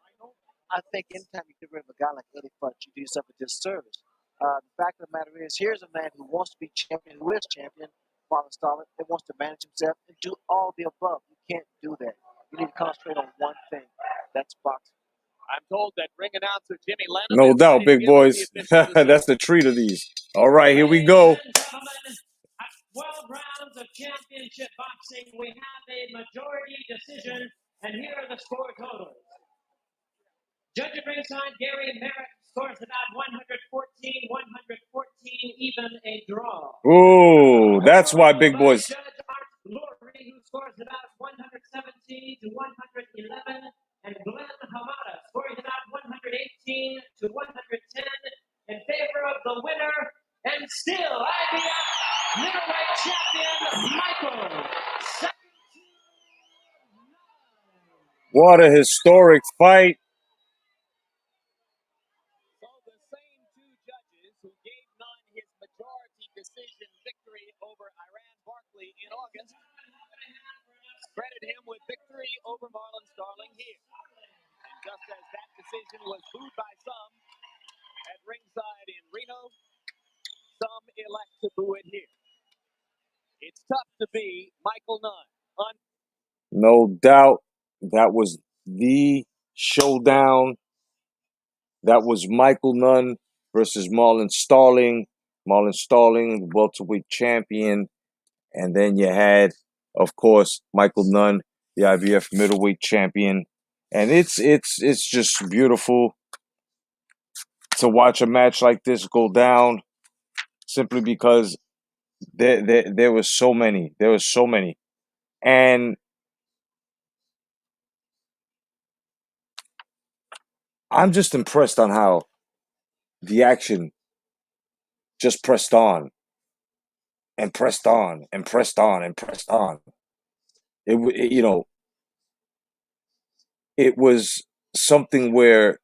I think anytime you get rid of a guy like Eddie Futch, you do yourself a disservice. The fact of the matter is, here's a man who wants to be champion, who is champion, Marlon Starling, that wants to manage himself and do all the above. You can't do that. You need to concentrate on one thing. That's boxing. I'm told that ring announcer Jimmy Lennon. No doubt, big boys. That's the treat of these. All right, here we go. 12 rounds of championship boxing, we have a majority decision, and here are the score totals. Judge at ringside, Gary Merritt, scores about 114, 114, even a draw. Ooh, that's why, big boys. Judge Art Lurie, who scores about 117 to 111, and Glenn Hamada scores about 118 to 110 in favor of the winner, and still IBF middleweight champion, Michael. What a historic fight. So the same two judges who gave Nunn his majority decision victory over Iran Barkley in August credit him with victory over Marlon Starling here. And just as that decision was booed by some at ringside in Reno, some elect to boo it here. It's tough to be Michael Nunn. No doubt. That was the showdown. That was Michael Nunn versus Marlon Starling. Marlon Starling, the welterweight champion. And then you had, of course, Michael Nunn, the IBF middleweight champion. And it's just beautiful to watch a match like this go down, simply because there was so many. There was so many. And I'm just impressed on how the action just pressed on and pressed on and pressed on and pressed on. It was something where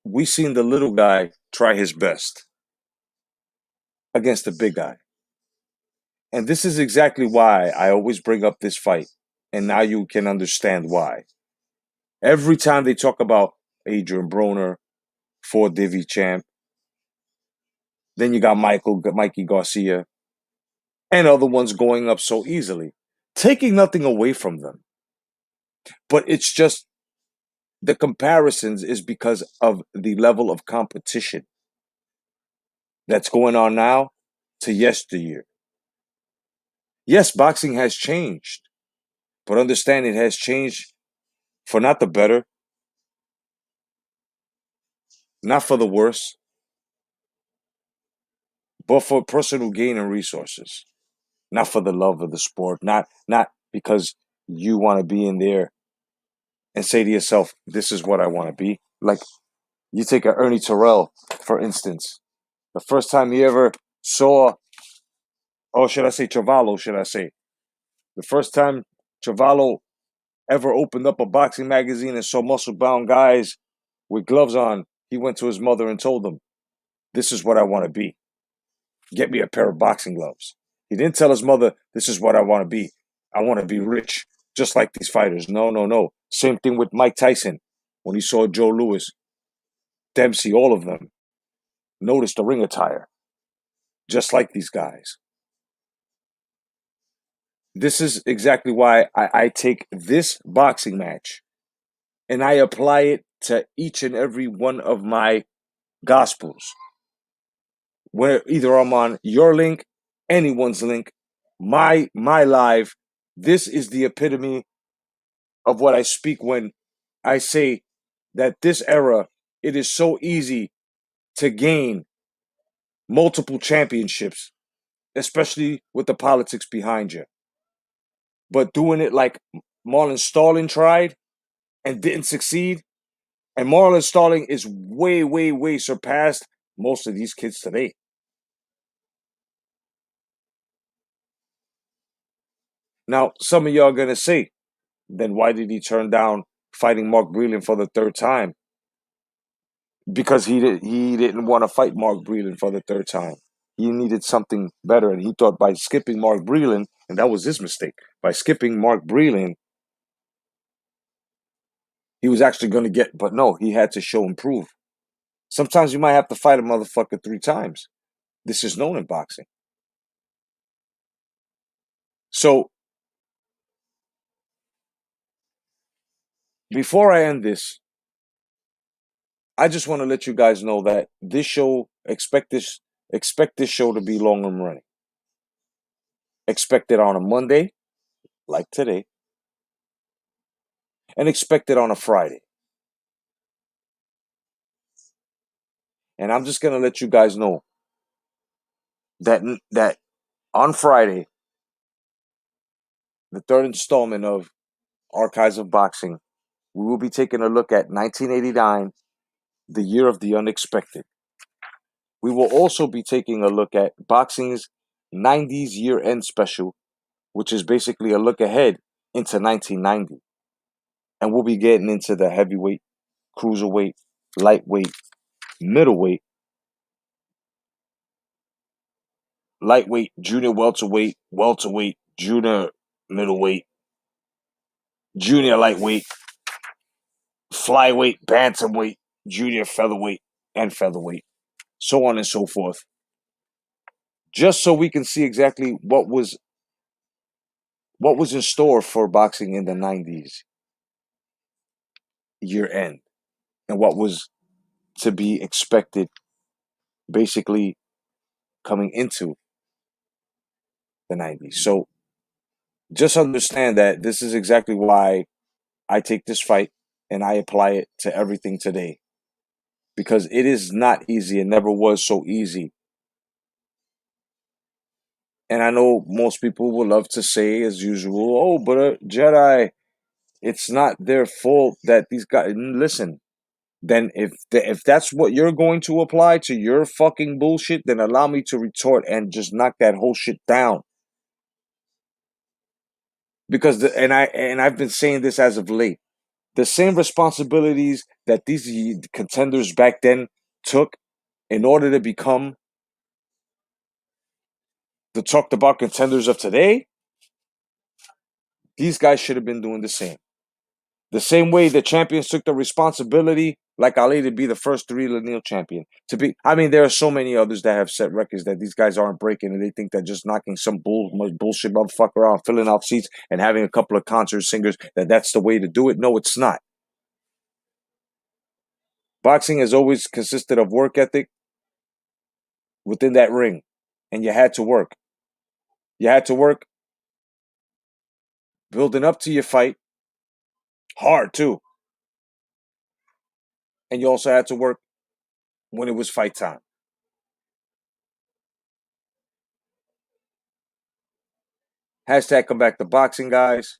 we seen the little guy try his best against the big guy. And this is exactly why I always bring up this fight. And now you can understand why. Every time they talk about Adrian Broner, Ford Divvy champ, then you got Mikey Garcia, and other ones going up so easily, taking nothing away from them. But it's just the comparisons is because of the level of competition that's going on now to yesteryear. Yes, boxing has changed, but understand it has changed for not the better, not for the worse, but for personal gain and resources. Not for the love of the sport, not because you want to be in there and say to yourself, this is what I want to be. Like, you take a Ernie Terrell, for instance. The first time he ever saw, Chavallo, should I say. The first time Chavallo ever opened up a boxing magazine and saw muscle-bound guys with gloves on, he went to his mother and told him, "This is what I want to be. Get me a pair of boxing gloves." He didn't tell his mother, "This is what I want to be. I want to be rich, just like these fighters." No, no, no. Same thing with Mike Tyson when he saw Joe Louis, Dempsey, all of them. Notice the ring attire, just like these guys. This is exactly why I take this boxing match and I apply it to each and every one of my gospels. Where either I'm on your link, anyone's link, my live. This is the epitome of what I speak when I say that this era, it is so easy to gain multiple championships, especially with the politics behind you. But doing it like Marlon Starling tried and didn't succeed, and Marlon Starling is way, way, way surpassed most of these kids today. Now, some of y'all are going to say, then why did he turn down fighting Mark Breland for the third time? Because he didn't want to fight Mark Breland for the third time. He needed something better, and he thought by skipping Mark Breland, and that was his mistake, by skipping Mark Breland, he was actually going to get, but no, he had to show and prove. Sometimes you might have to fight a motherfucker 3 times. This is known in boxing. So, before I end this, I just want to let you guys know that this show, expect this show to be long and running. Expect it on a Monday, like today, and expect it on a Friday. And I'm just going to let you guys know that on Friday, the third installment of Archives of Boxing, we will be taking a look at 1989, the year of the unexpected. We will also be taking a look at boxing's 90s year-end special, which is basically a look ahead into 1990. And we'll be getting into the heavyweight, cruiserweight, lightweight, middleweight, lightweight, junior welterweight, welterweight, junior middleweight, junior lightweight, flyweight, bantamweight, junior featherweight, and featherweight, so on and so forth. Just so we can see exactly what was in store for boxing in the 90s year end and what was to be expected basically coming into the 90s. So just understand that this is exactly why I take this fight and I apply it to everything today. Because it is not easy. It never was so easy. And I know most people will love to say, as usual, "Oh, but Jedi, it's not their fault that these guys..." Listen, then if that's what you're going to apply to your fucking bullshit, then allow me to retort and just knock that whole shit down. Because I've been saying this as of late. The same responsibilities that these contenders back then took in order to become the talked about contenders of today, these guys should have been doing the same. The same way the champions took the responsibility, like Ali, to be the first 3 lineal champion. There are so many others that have set records that these guys aren't breaking, and they think that just knocking some bullshit motherfucker out, filling out seats, and having a couple of concert singers, that's the way to do it. No, it's not. Boxing has always consisted of work ethic within that ring, and you had to work. You had to work building up to your fight, hard too. And you also had to work when it was fight time. Hashtag come back to boxing, guys.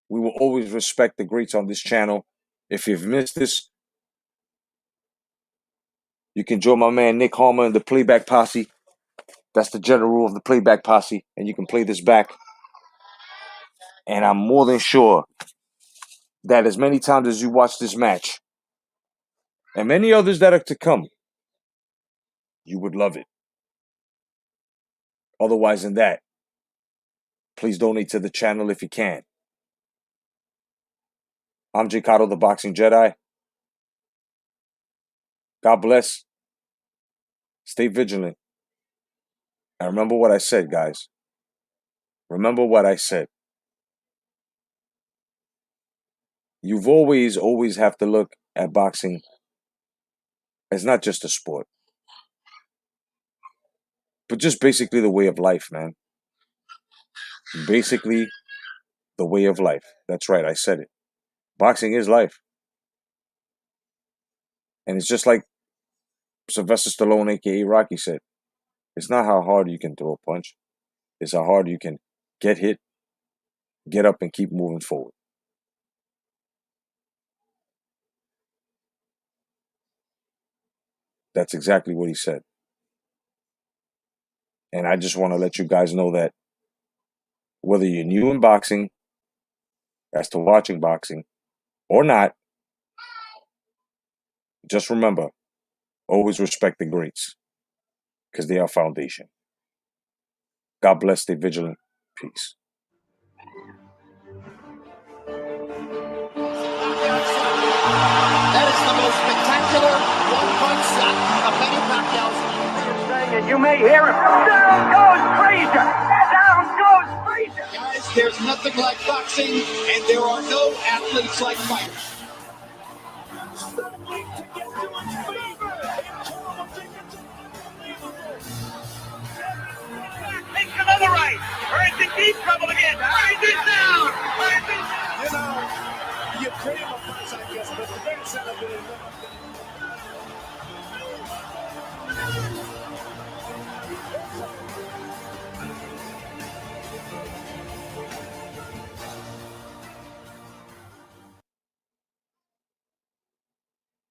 We will always respect the greats on this channel. If you've missed this, you can join my man Nick Harmer in the Playback Posse. That's the general rule of the Playback Posse. And you can play this back. And I'm more than sure that as many times as you watch this match, and many others that are to come, you would love it. Otherwise than that, please donate to the channel if you can. I'm Jacado, the Boxing Jedi. God bless. Stay vigilant. And remember what I said, guys. Remember what I said. You've always have to look at boxing as not just a sport, but just basically the way of life, man. Basically the way of life. That's right, I said it. Boxing is life. And it's just like Sylvester Stallone, a.k.a. Rocky, said. It's not how hard you can throw a punch. It's how hard you can get hit, get up, and keep moving forward. That's exactly what he said. And I just want to let you guys know that whether you're new in boxing, as to watching boxing, or not, just remember, always respect the greats, because they are foundation. God bless, stay vigilant. Peace. That is the most spectacular one-punch shot of Manny Pacquiao's. And you may hear him. Down goes Frazier! Down goes Frazier! Guys, there's nothing like boxing, and there are no athletes like fighters.